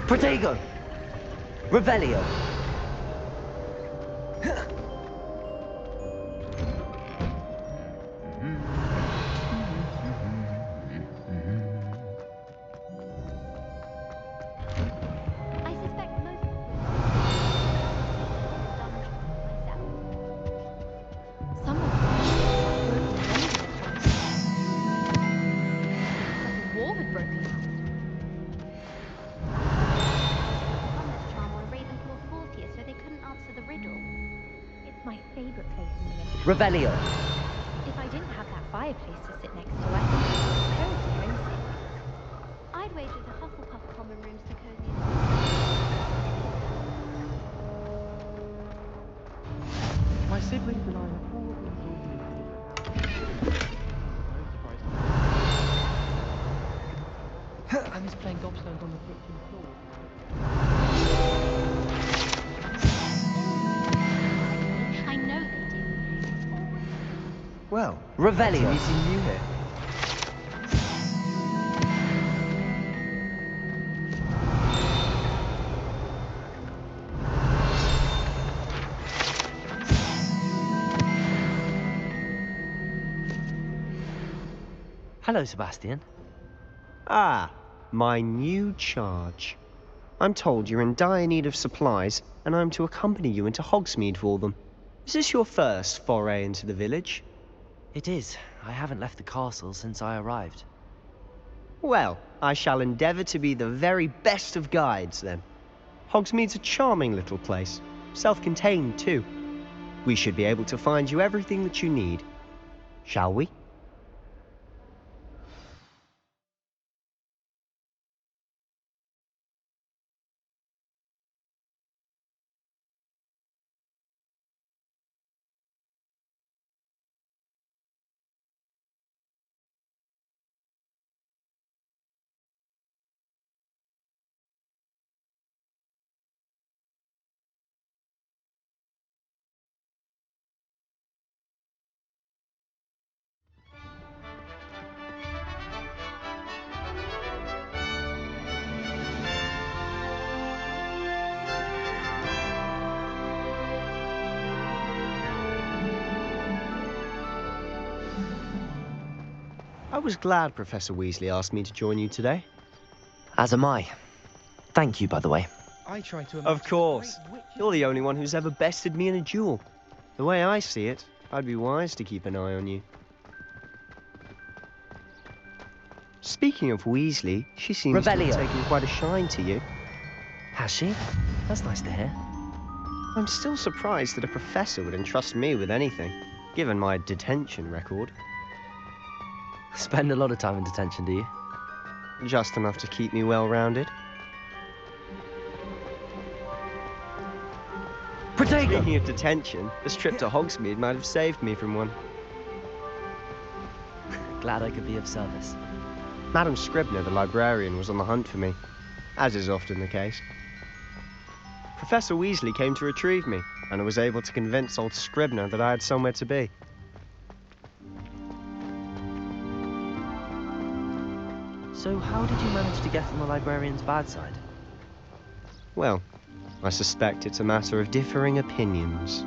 Protego! Revelio! Revelio. If I didn't have that fireplace to sit next to, I think I'd be cozy and homesick. I'd wager the Hufflepuff common room's the coziest. My siblings and I have probably told you this. No surprise. I miss playing gobstones on the kitchen floor. I know they do. Well, Revelio. meeting you here. Hello, Sebastian. Ah, my new charge. I'm told you're in dire need of supplies, and I'm to accompany you into Hogsmeade for them. Is this your first foray into the village? It is. I haven't left the castle since I arrived. Well, I shall endeavour to be the very best of guides, then. Hogsmeade's a charming little place, self-contained too. We should be able to find you everything that you need. Shall we? I was glad Professor Weasley asked me to join you today. As am I. Thank you, by the way. I try to. Of course. You're the only one who's ever bested me in a duel. The way I see it, I'd be wise to keep an eye on you. Speaking of Weasley, she seems to have taken quite a shine to you. Has she? That's nice to hear. I'm still surprised that a professor would entrust me with anything, given my detention record. Spend a lot of time in detention, do you? Just enough to keep me well-rounded. Speaking of detention, this trip to Hogsmeade might have saved me from one. Glad I could be of service. Madam Scribner, the librarian, was on the hunt for me, as is often the case. Professor Weasley came to retrieve me, and I was able to convince old Scribner that I had somewhere to be. So how did you manage to get on the librarian's bad side? Well, I suspect it's a matter of differing opinions.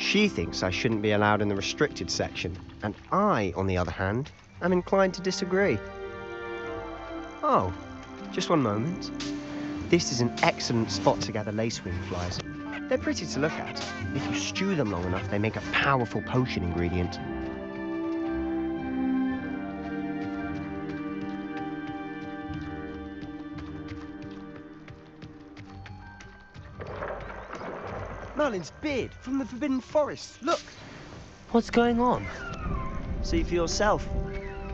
She thinks I shouldn't be allowed in the restricted section, and I, on the other hand, am inclined to disagree. Oh, just one moment. This is an excellent spot to gather lacewing flies. They're pretty to look at. If you stew them long enough, they make a powerful potion ingredient. Merlin's beard from the Forbidden Forest. Look! What's going on? See for yourself.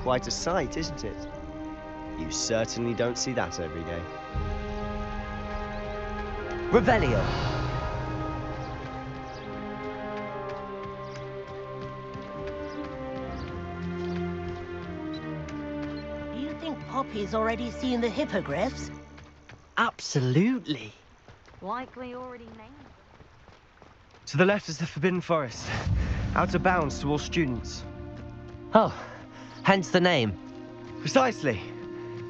Quite a sight, isn't it? You certainly don't see that every day. Revelio! Do you think Poppy's already seen the hippogriffs? Absolutely. Likely already named. To the left is the Forbidden Forest. Out of bounds to all students. Oh, hence the name. Precisely.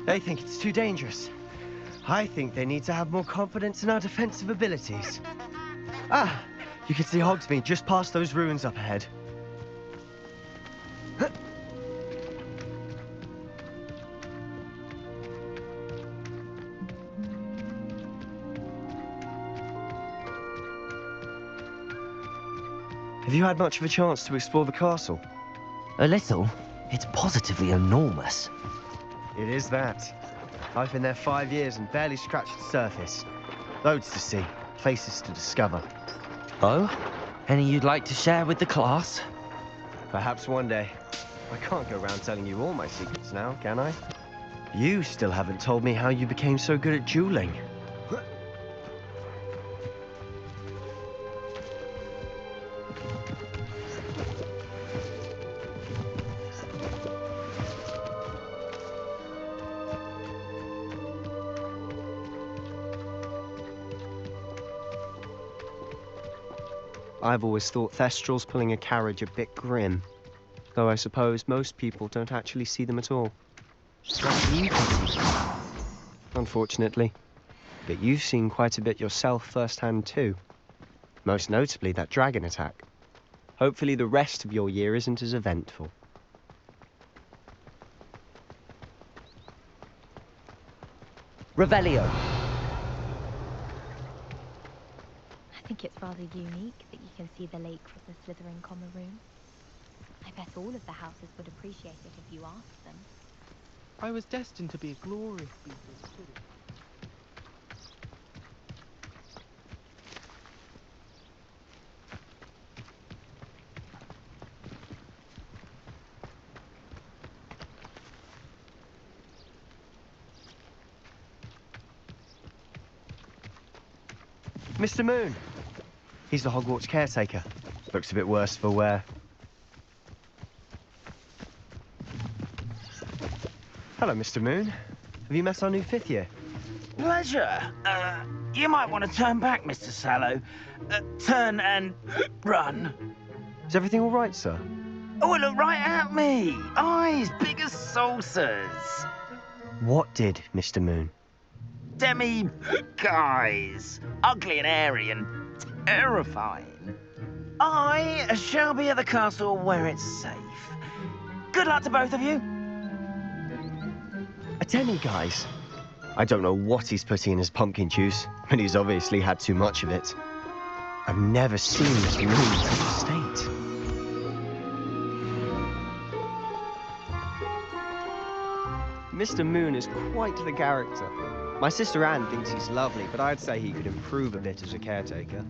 They think it's too dangerous. I think they need to have more confidence in our defensive abilities. Ah, you can see Hogsmeade just past those ruins up ahead. Have you had much of a chance to explore the castle? A little. It's positively enormous. It is that. I've been there 5 years and barely scratched the surface. Loads to see, places to discover. Oh? Any you'd like to share with the class? Perhaps one day. I can't go around telling you all my secrets now, can I? You still haven't told me how you became so good at dueling. I've always thought Thestrals pulling a carriage a bit grim, though I suppose most people don't actually see them at all. Unfortunately. But you've seen quite a bit yourself firsthand too. Most notably that dragon attack. Hopefully the rest of your year isn't as eventful. Revelio. I think it's rather unique that you can see the lake from the Slytherin common room. I bet all of the houses would appreciate it if you asked them. I was destined to be a glorious beast of Quidditch. Mr. Moon. He's the Hogwarts caretaker. Looks a bit worse for wear. Hello, Mr. Moon. Have you met our new 5th year? Pleasure. You might want to turn back, Mr. Sallow. Turn and run. Is everything all right, sir? Oh, look right at me. Eyes big as saucers. What did, Mr. Moon? Guys. Ugly and hairy and terrifying. I shall be at the castle where it's safe. Good luck to both of you. A demi-guise? I don't know what he's putting in his pumpkin juice, but he's obviously had too much of it. I've never seen Mr. Moon in such a state. Mr. Moon is quite the character. My sister Anne thinks he's lovely, but I'd say he could improve a bit as a caretaker.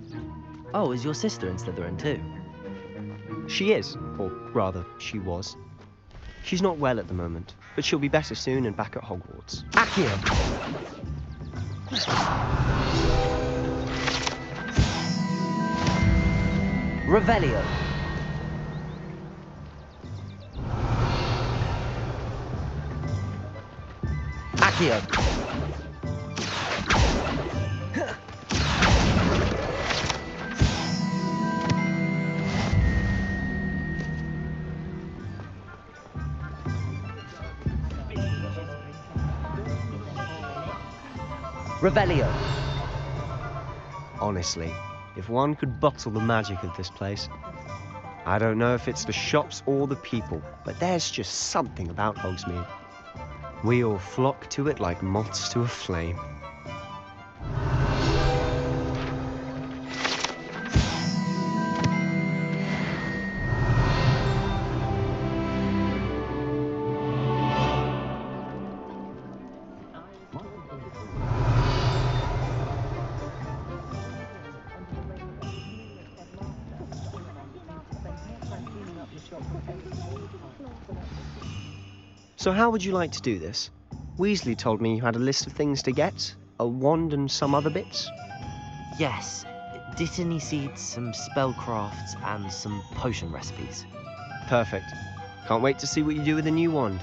Oh, is your sister in Slytherin too? She is, or rather, she was. She's not well at the moment, but she'll be better soon and back at Hogwarts. Accio! Revelio! Accio! Revelio. Honestly, if one could bottle the magic of this place. I don't know if it's the shops or the people, but there's just something about Hogsmeade. We all flock to it like moths to a flame. So how would you like to do this? Weasley told me you had a list of things to get, a wand and some other bits. Yes, Dittany seeds, some spellcrafts, and some potion recipes. Perfect. Can't wait to see what you do with the new wand.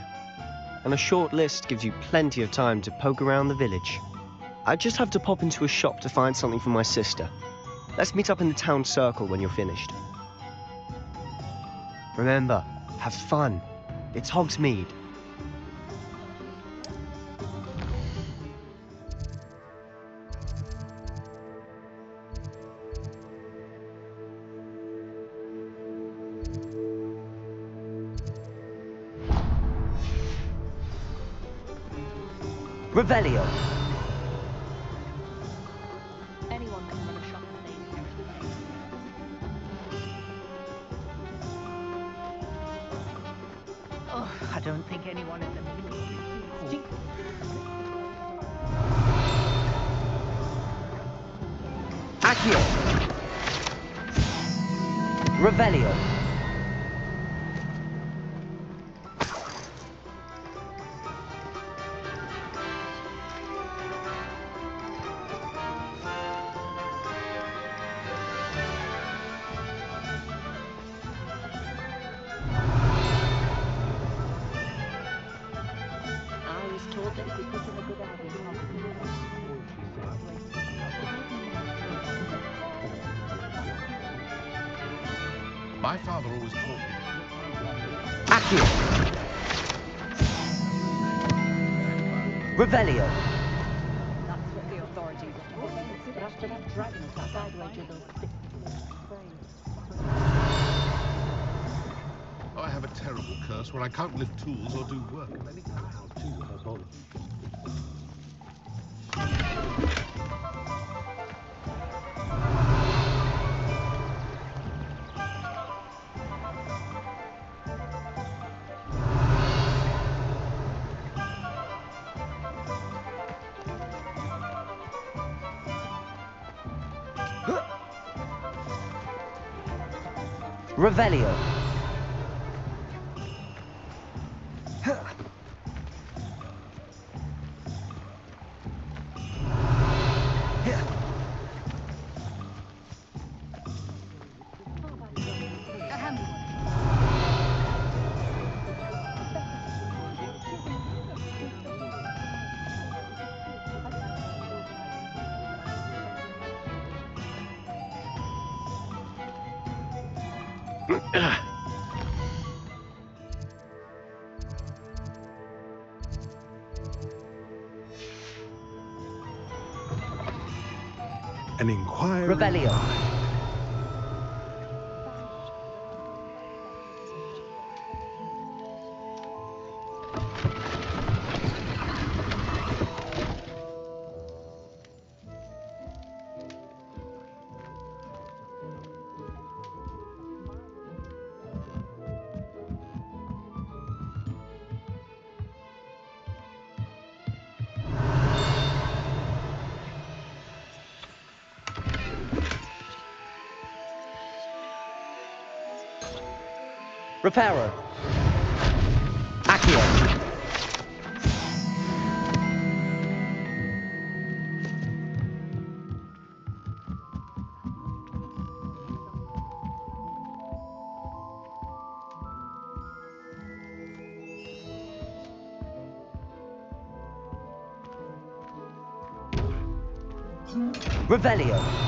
And a short list gives you plenty of time to poke around the village. I just have to pop into a shop to find something for my sister. Let's meet up in the town circle when you're finished. Remember, have fun. It's Hogsmeade. Revelio. Anyone can run a shop if they inherit the name. Oh, I don't think anyone in the middle is Accio. Revelio. My father always taught me. Accio. Revelio. That's what the authorities are told. But after that dragon attack, I'd wager they'll stick to their phrase. I have a terrible curse where I can't lift tools or do work of any kind. Revelio. An inquiry. Revelio. Reparo. Accio. Revelio.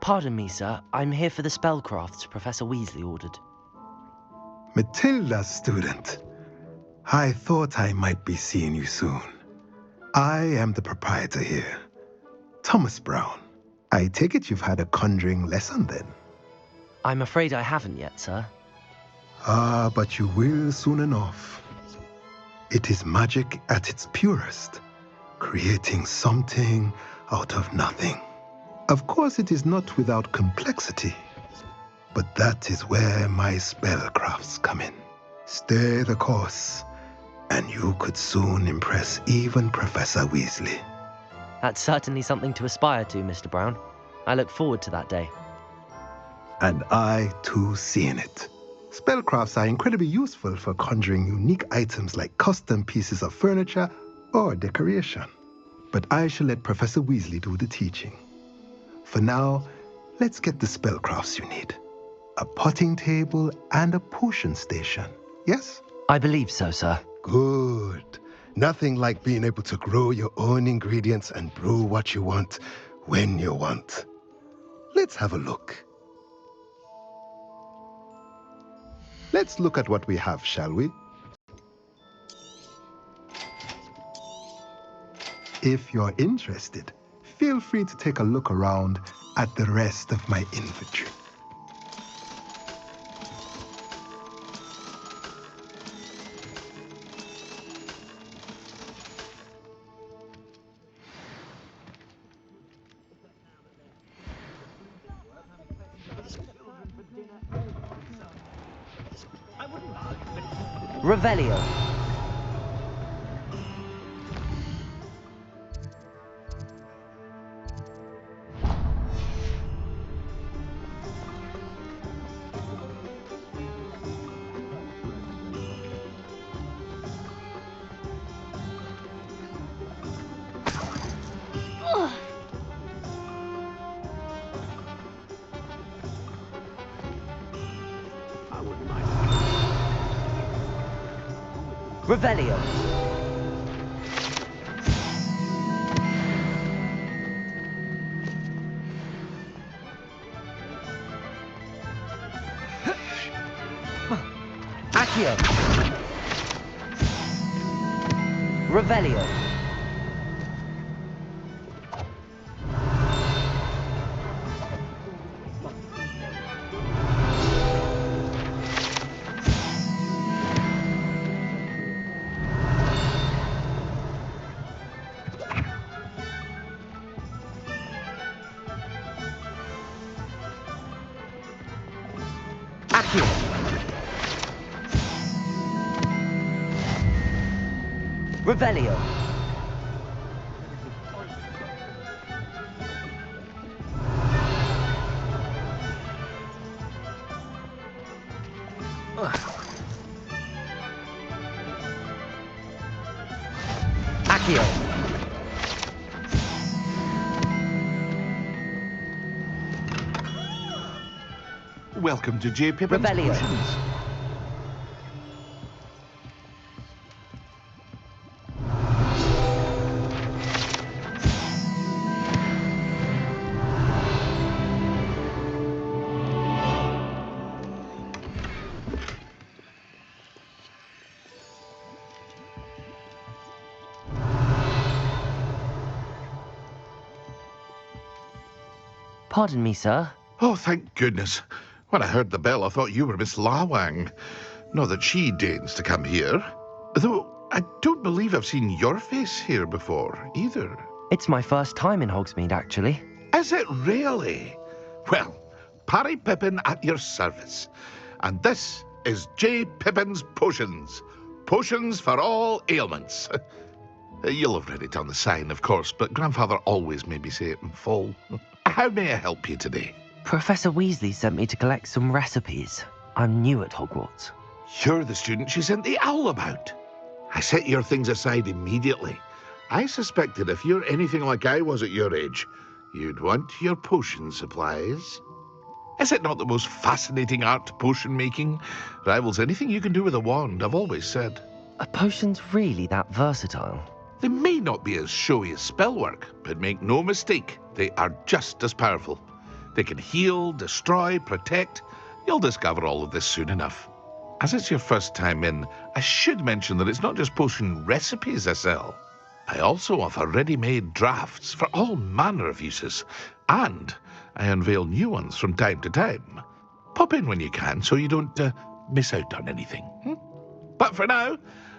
Pardon me, sir. I'm here for the spellcrafts Professor Weasley ordered. Matilda, student. I thought I might be seeing you soon. I am the proprietor here, Thomas Brown. I take it you've had a conjuring lesson then? I'm afraid I haven't yet, sir. Ah, but you will soon enough. It is magic at its purest, creating something out of nothing. Of course, it is not without complexity, but that is where my spellcrafts come in. Stay the course, and you could soon impress even Professor Weasley. That's certainly something to aspire to, Mr. Brown. I look forward to that day. And I, too, seeing it. Spellcrafts are incredibly useful for conjuring unique items like custom pieces of furniture or decoration. But I shall let Professor Weasley do the teaching. For now, let's get the spellcrafts you need. A potting table and a potion station, yes? I believe so, sir. Good. Nothing like being able to grow your own ingredients and brew what you want when you want. Let's have a look. Let's look at what we have, shall we? If you're interested, feel free to take a look around at the rest of my inventory. Revelio. Revelio. Accio. Revelio. Accio. Revelio. Accio. Welcome to J. Pippin's Revelio. Potions. Pardon me, sir. Oh, thank goodness. When I heard the bell, I thought you were Miss Lawang. Not that she deigns to come here. Though I don't believe I've seen your face here before, either. It's my first time in Hogsmeade, actually. Is it really? Well, Parry Pippin at your service. And this is J. Pippin's Potions. Potions for all ailments. You'll have read it on the sign, of course, but Grandfather always made me say it in full. How may I help you today? Professor Weasley sent me to collect some recipes. I'm new at Hogwarts. You're the student she sent the owl about. I set your things aside immediately. I suspected if you're anything like I was at your age, you'd want your potion supplies. Is it not the most fascinating art, potion making? Rivals anything you can do with a wand, I've always said. Are potions really that versatile? They may not be as showy as spellwork, but make no mistake, they are just as powerful. They can heal, destroy, protect. You'll discover all of this soon enough. As it's your first time in, I should mention that it's not just potion recipes I sell. I also offer ready-made drafts for all manner of uses, and I unveil new ones from time to time. Pop in when you can so you don't miss out on anything. But for now,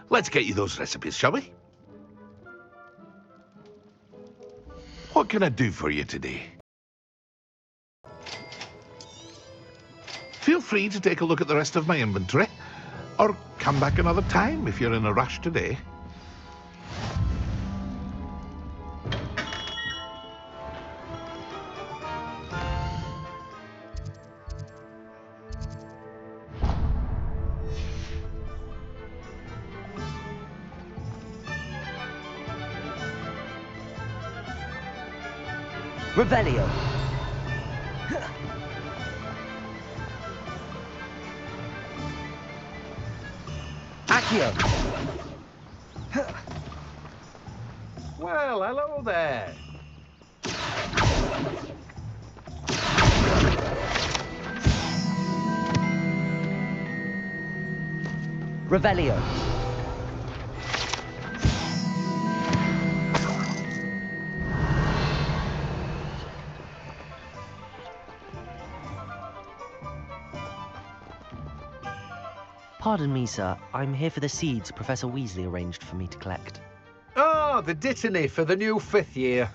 let's get you those recipes, shall we? What can I do for you today? Feel free to take a look at the rest of my inventory, or come back another time if you're in a rush today. Revelio. Accio. Well, hello there. Revelio. Pardon me, sir. I'm here for the seeds Professor Weasley arranged for me to collect. Oh, the dittany for the new 5th year.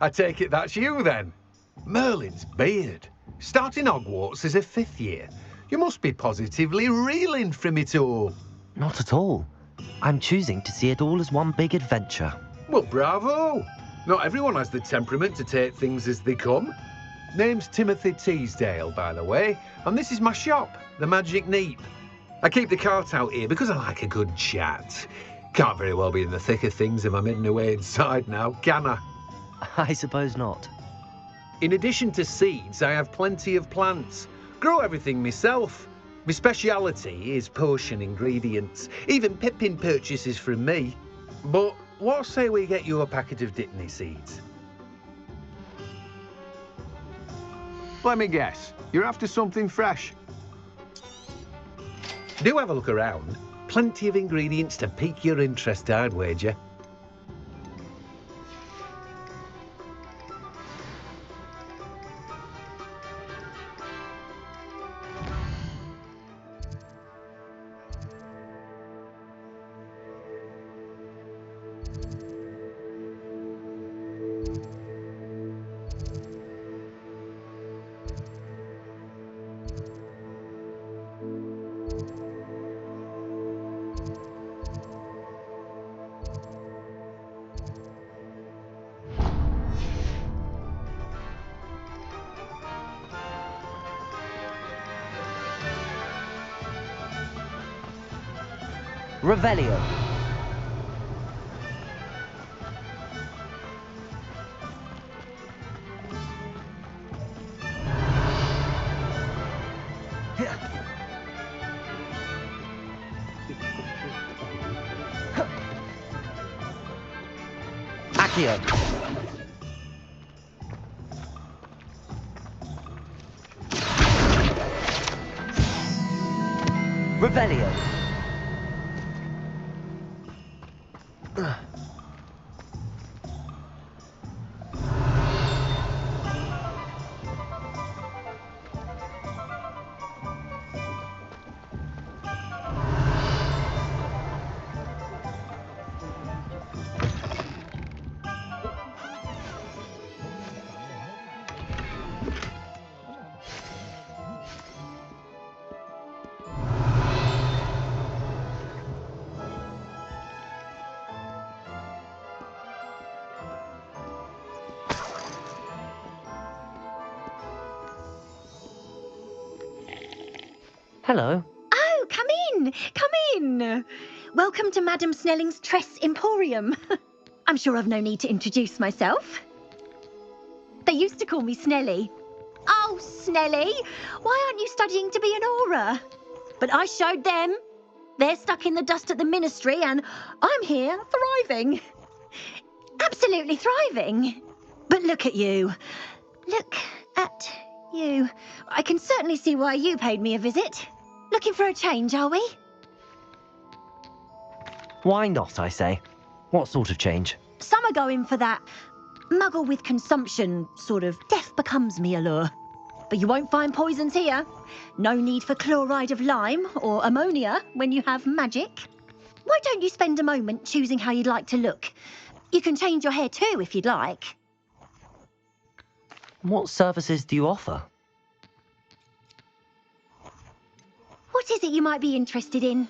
I take it that's you, then. Merlin's beard. Starting Hogwarts as a 5th year. You must be positively reeling from it all. Not at all. I'm choosing to see it all as one big adventure. Well, bravo. Not everyone has the temperament to take things as they come. Name's Timothy Teasdale, by the way, and this is my shop, the Magic Neep. I keep the cart out here because I like a good chat. Can't very well be in the thick of things if I'm hidden away inside now, can I? I suppose not. In addition to seeds, I have plenty of plants. Grow everything myself. My speciality is potion ingredients. Even Pippin purchases from me. But what say we get you a packet of Dittany seeds? Let me guess. You're after something fresh. Do have a look around. Plenty of ingredients to pique your interest, I'd wager. Revelio. Accio. Revelio. Hello. Oh, come in, come in. Welcome to Madame Snelling's Tress Emporium. I'm sure I've no need to introduce myself. They used to call me Snelly. Oh, Snelly, why aren't you studying to be an aura? But I showed them. They're stuck in the dust at the ministry and I'm here thriving. Absolutely thriving. But look at you. Look at You. I can certainly see why you paid me a visit. Looking for a change, are we? Why not, I say? What sort of change? Some are going for that muggle with consumption, sort of death becomes me allure. But you won't find poisons here. No need for chloride of lime or ammonia when you have magic. Why don't you spend a moment choosing how you'd like to look? You can change your hair too if you'd like. What services do you offer? What is it you might be interested in?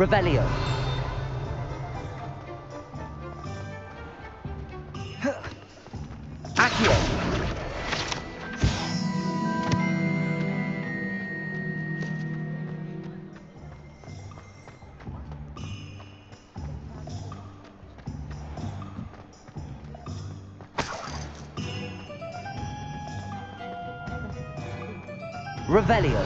Revelio. Accio. Revelio.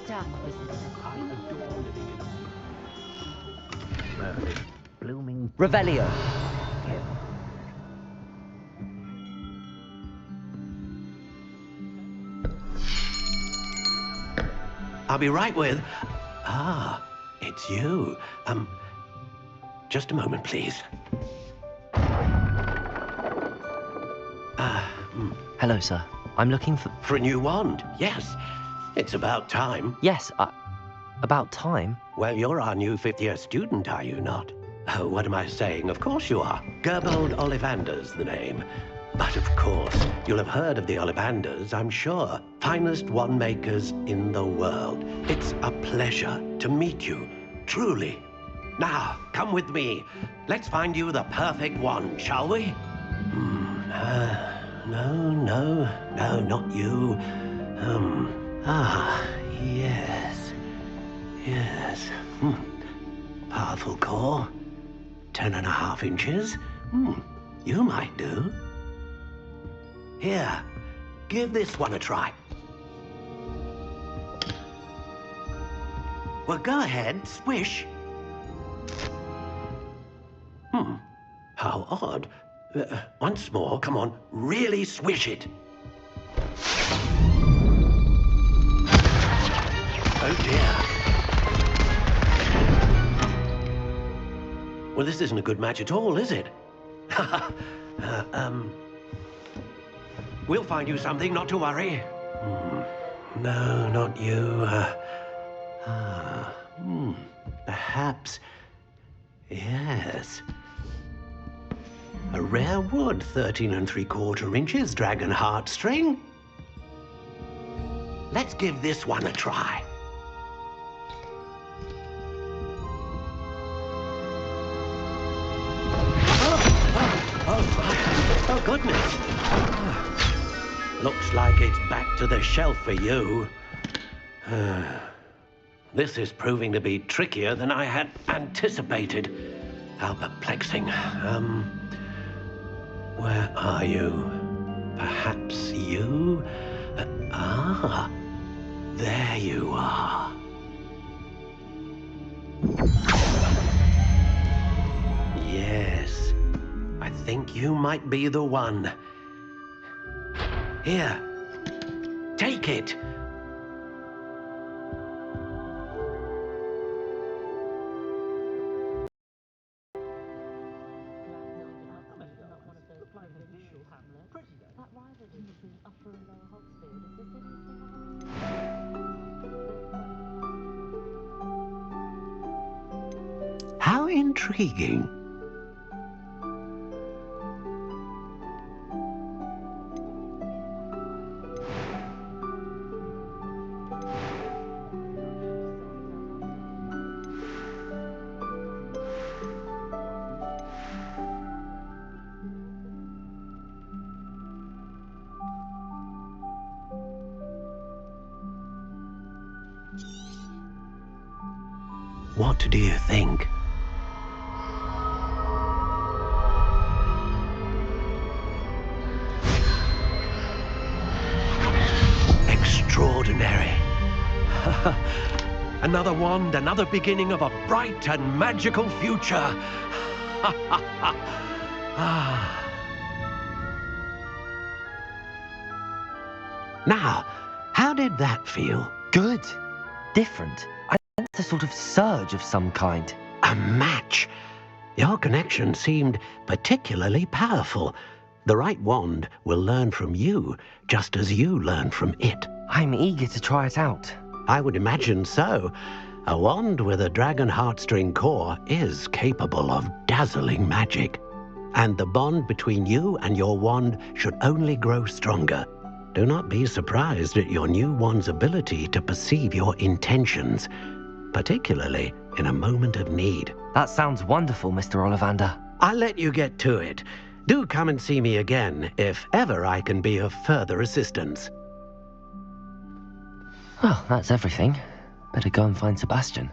Dark wizards. Blooming. Revelio. I'll be right with... Ah, it's you. Just a moment, please. Hello, sir. I'm looking for... For a new wand, yes. It's about time. Yes, about time? Well, you're our new fifth-year student, are you not? Oh, what am I saying? Of course you are. Gerbold Ollivander's the name. But of course, you'll have heard of the Ollivanders, I'm sure. Finest wand makers in the world. It's a pleasure to meet you, truly. Now, come with me. Let's find you the perfect wand, shall we? No, not you. Yes. Powerful core. 10.5 inches. You might do. Here, give this one a try. Well, go ahead, swish. How odd. Once more, come on, really swish it. Oh dear. Well, this isn't a good match at all, is it? We'll find you something, not to worry. No, not you. Perhaps... Yes. A rare wood, 13 3/4 inches, dragon heartstring. Let's give this one a try. Oh, goodness. Looks like it's back to the shelf for you. This is proving to be trickier than I had anticipated. How perplexing. Where are you? Perhaps you? There you are. Yes, I think you might be the one. Here, take it. How intriguing. What do you think? Extraordinary. Another wand, another beginning of a bright and magical future. Now, how did that feel? Good. Different. I sensed a sort of surge of some kind. A match. Your connection seemed particularly powerful. The right wand will learn from you, just as you learn from it. I'm eager to try it out. I would imagine so. A wand with a dragon heartstring core is capable of dazzling magic. And the bond between you and your wand should only grow stronger. Do not be surprised at your new wand's ability to perceive your intentions, particularly in a moment of need. That sounds wonderful, Mr. Ollivander. I'll let you get to it. Do come and see me again if ever I can be of further assistance. Well, that's everything. Better go and find Sebastian.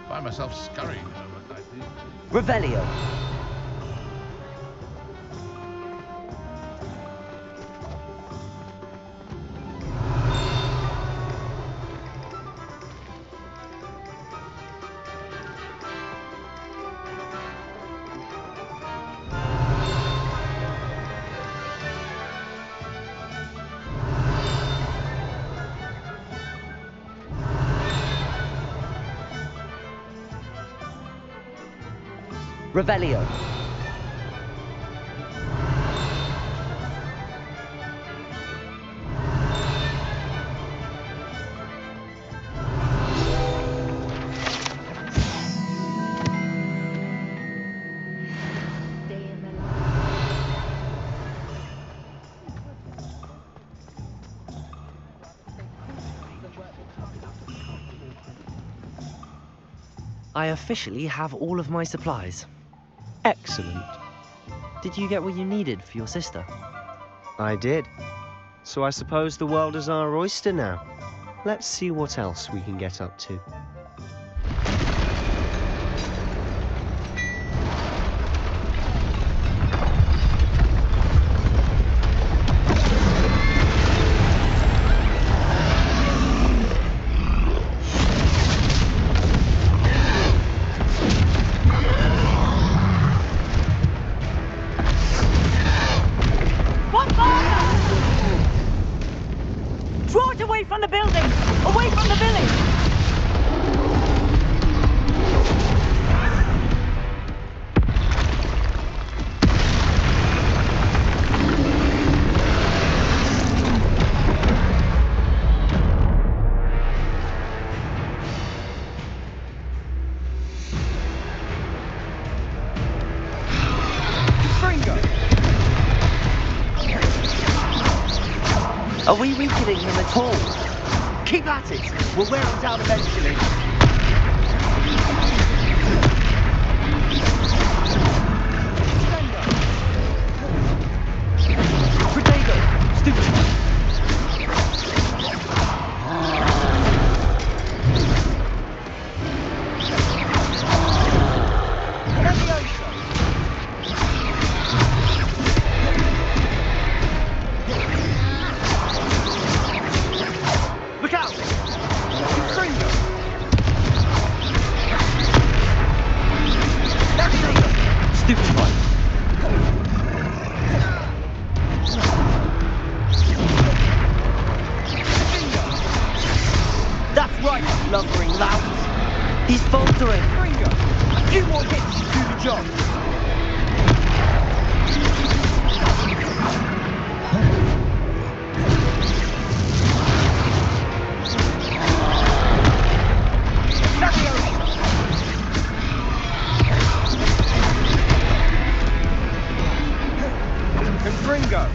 Find myself scurrying as I look like this. Revelio. Revelio. I officially have all of my supplies. Excellent. Did you get what you needed for your sister? I did. So I suppose the world is our oyster now. Let's see what else we can get up to. Draw it away from the building! Away from the village! Are we weakening him at all? Keep at it! We'll wear him down eventually. Protego! Stupid! Look out! Fringo! He's faltering. Ringo, a few more hits to do the job. Ringo.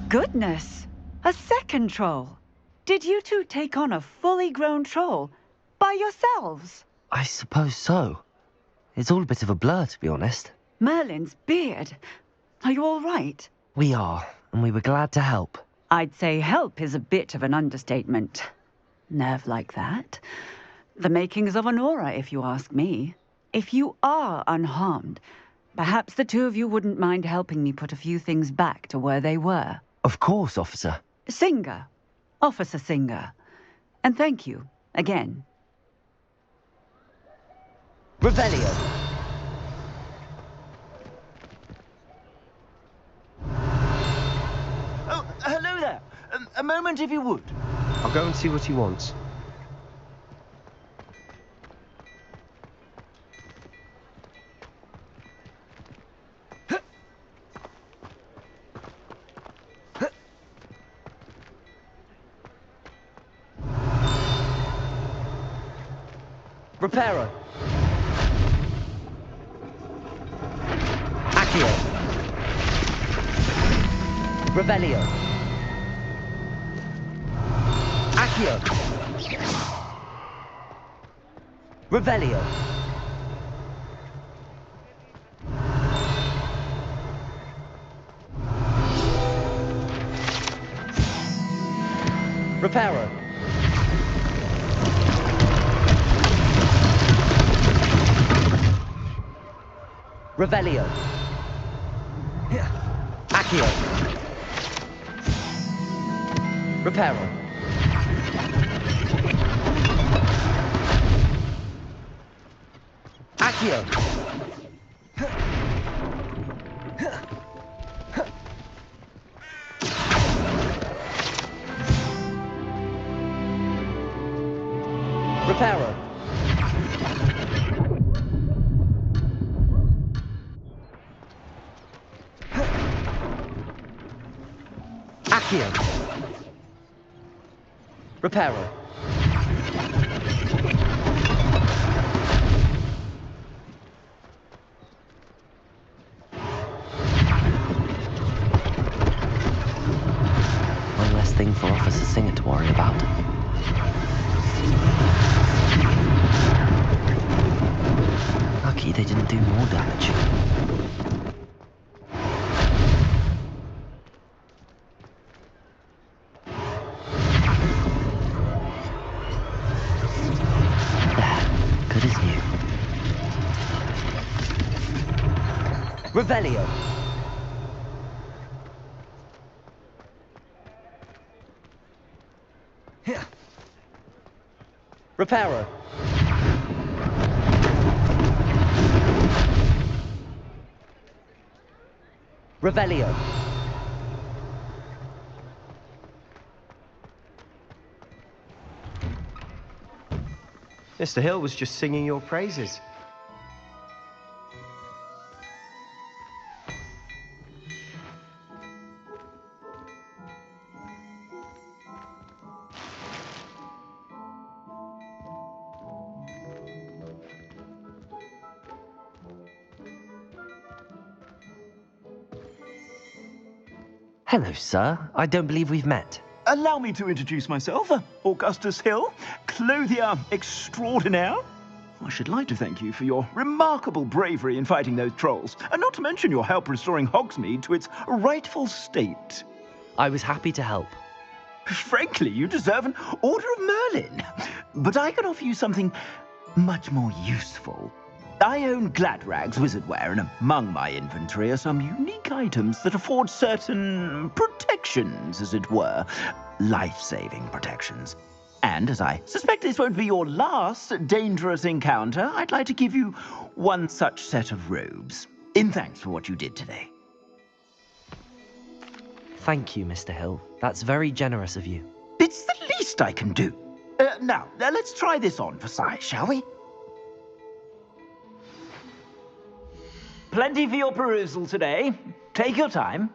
Goodness! A second troll! Did you two take on a fully grown troll by yourselves? I suppose so. It's all a bit of a blur, to be honest. Merlin's beard. Are you all right? We are, and we were glad to help. I'd say help is a bit of an understatement. Nerve like that. The makings of an aura, if you ask me. If you are unharmed, perhaps the two of you wouldn't mind helping me put a few things back to where they were. Of course, officer. Singer. Officer Singer. And thank you, again. Revelio. Oh, hello there. A moment, if you would. I'll go and see what he wants. Reparo. Accio. Revelio. Accio. Revelio. Reparo. Revelio. Accio. Reparo. Accio. Reparo. Accio. Reparo. One less thing for Officer Singer to worry about. Lucky they didn't do more damage. Good as new. Revelio. Reparo. Revelio. Mr. Hill was just singing your praises. Hello, sir. I don't believe we've met. Allow me to introduce myself, Augustus Hill, clothier extraordinaire. I should like to thank you for your remarkable bravery in fighting those trolls, and not to mention your help restoring Hogsmeade to its rightful state. I was happy to help. Frankly, you deserve an Order of Merlin. But I can offer you something much more useful. I own Gladrag's wizardware, and among my inventory are some unique items that afford certain protections, as it were. Life-saving protections. And as I suspect this won't be your last dangerous encounter, I'd like to give you one such set of robes, in thanks for what you did today. Thank you, Mr. Hill. That's very generous of you. It's the least I can do. Now, let's try this on for size, shall we? Plenty for your perusal today. Take your time.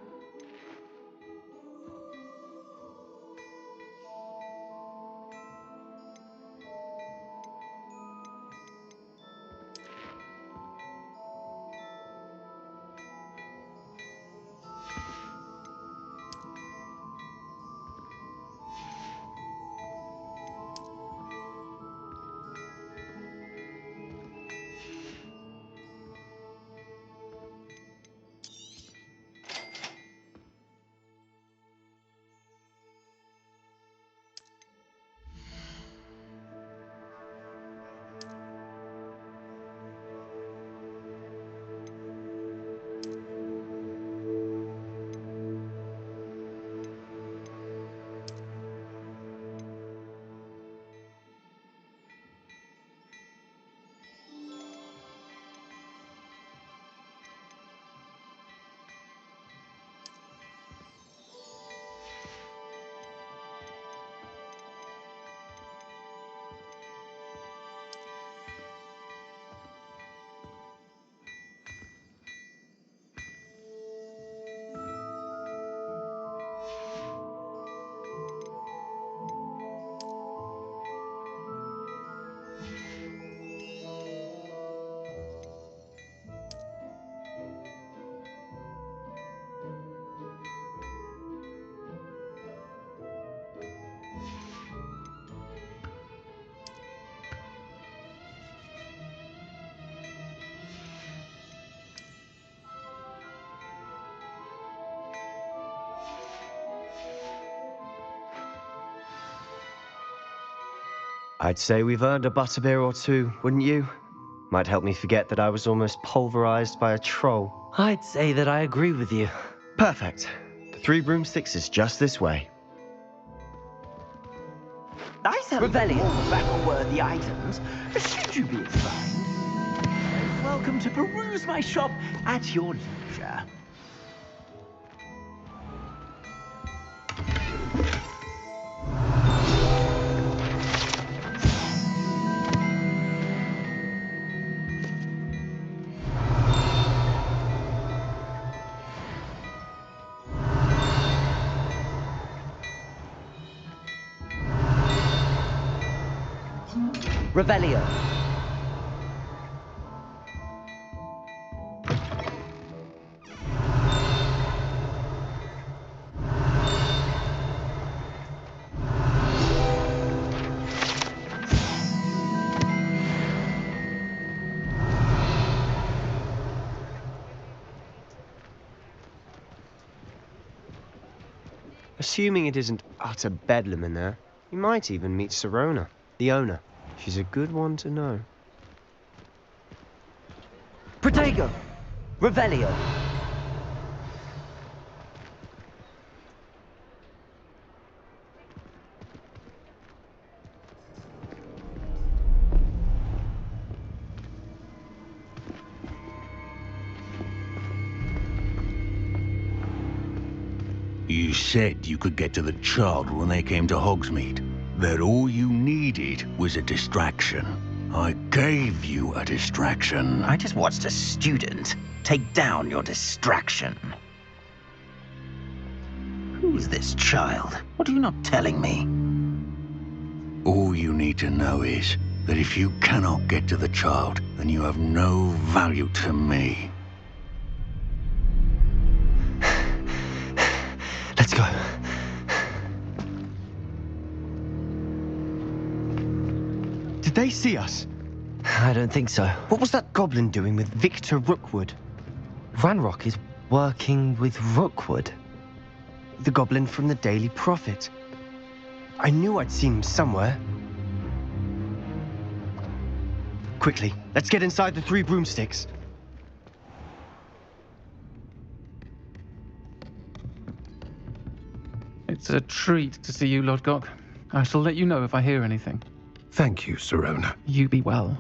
I'd say we've earned a butterbeer or two, wouldn't you? Might help me forget that I was almost pulverized by a troll. I'd say that I agree with you. Perfect. The 3 broomsticks is just this way. I sell more battle-worthy items. Should you be inclined, welcome to peruse my shop at your leisure. Revelio. Assuming it isn't utter bedlam in there, you might even meet Serona, the owner. She's a good one to know. Protego! Revelio! You said you could get to the child when they came to Hogsmeade. That all you needed was a distraction. I gave you a distraction. I just watched a student take down your distraction. Who is this child? What are you not telling me? All you need to know is that if you cannot get to the child, then you have no value to me. Let's go. Did they see us? I don't think so. What was that goblin doing with Victor Rookwood? Ranrock is working with Rookwood. The goblin from the Daily Prophet. I knew I'd seen him somewhere. Quickly, let's get inside the 3 broomsticks. It's a treat to see you, Lodgok. I shall let you know if I hear anything. Thank you, Sirona. You be well.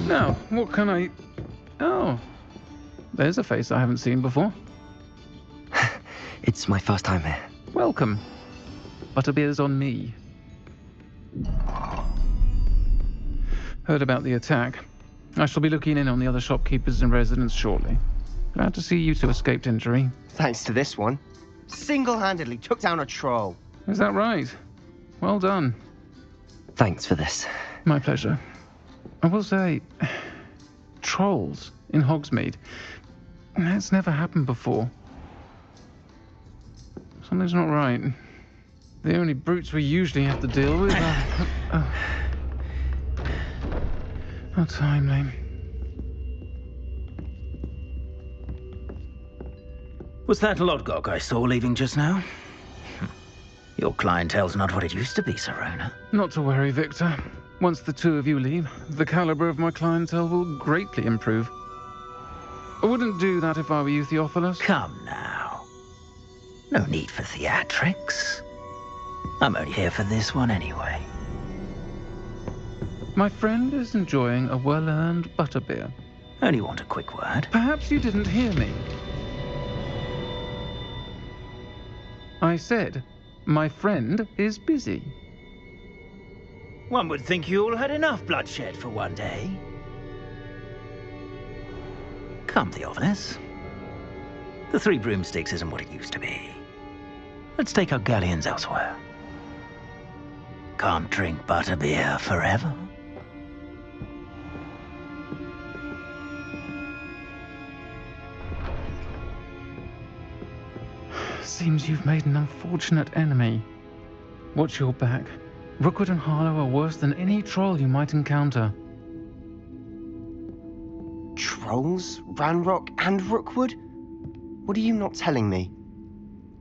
Now, what can I... Oh, there's a face I haven't seen before. It's my first time here. Welcome. Butterbeer's on me. Heard about the attack. I shall be looking in on the other shopkeepers and residents shortly. Glad to see you two escaped injury. Thanks to this one. Single-handedly took down a troll. Is that right? Well done. Thanks for this. My pleasure. I will say, trolls in Hogsmeade. That's never happened before. Something's not right. The only brutes we usually have to deal with are... How timely. Was that Lodgok I saw leaving just now? Your clientele's not what it used to be, Sirona. Not to worry, Victor. Once the 2 of you leave, the caliber of my clientele will greatly improve. I wouldn't do that if I were you, Theophilus. Come now. No need for theatrics. I'm only here for this one anyway. My friend is enjoying a well-earned butterbeer. Only want a quick word. Perhaps you didn't hear me. I said, my friend is busy. One would think you all had enough bloodshed for one day. Come, Theophilus. The 3 broomsticks isn't what it used to be. Let's take our galleons elsewhere. Can't drink butterbeer forever. Seems you've made an unfortunate enemy. Watch your back. Rookwood and Harlow are worse than any troll you might encounter. Trolls? Ranrock and Rookwood? What are you not telling me?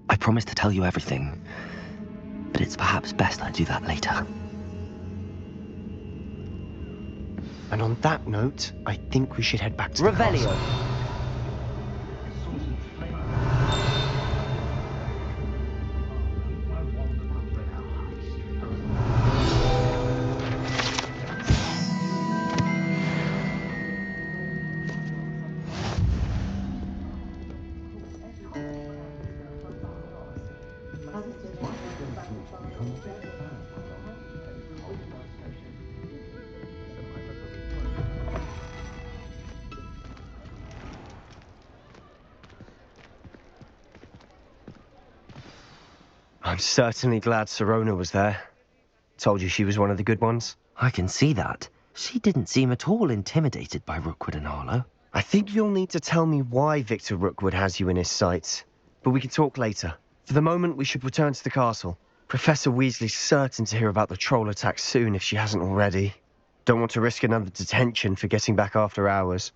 I promised to tell you everything, but it's perhaps best I do that later. And on that note, I think we should head back to Revelio. I'm certainly glad Sirona was there. Told you she was one of the good ones. I can see that. She didn't seem at all intimidated by Rookwood and Harlow. I think you'll need to tell me why Victor Rookwood has you in his sights. But we can talk later. For the moment, we should return to the castle. Professor Weasley's certain to hear about the troll attack soon if she hasn't already. Don't want to risk another detention for getting back after hours.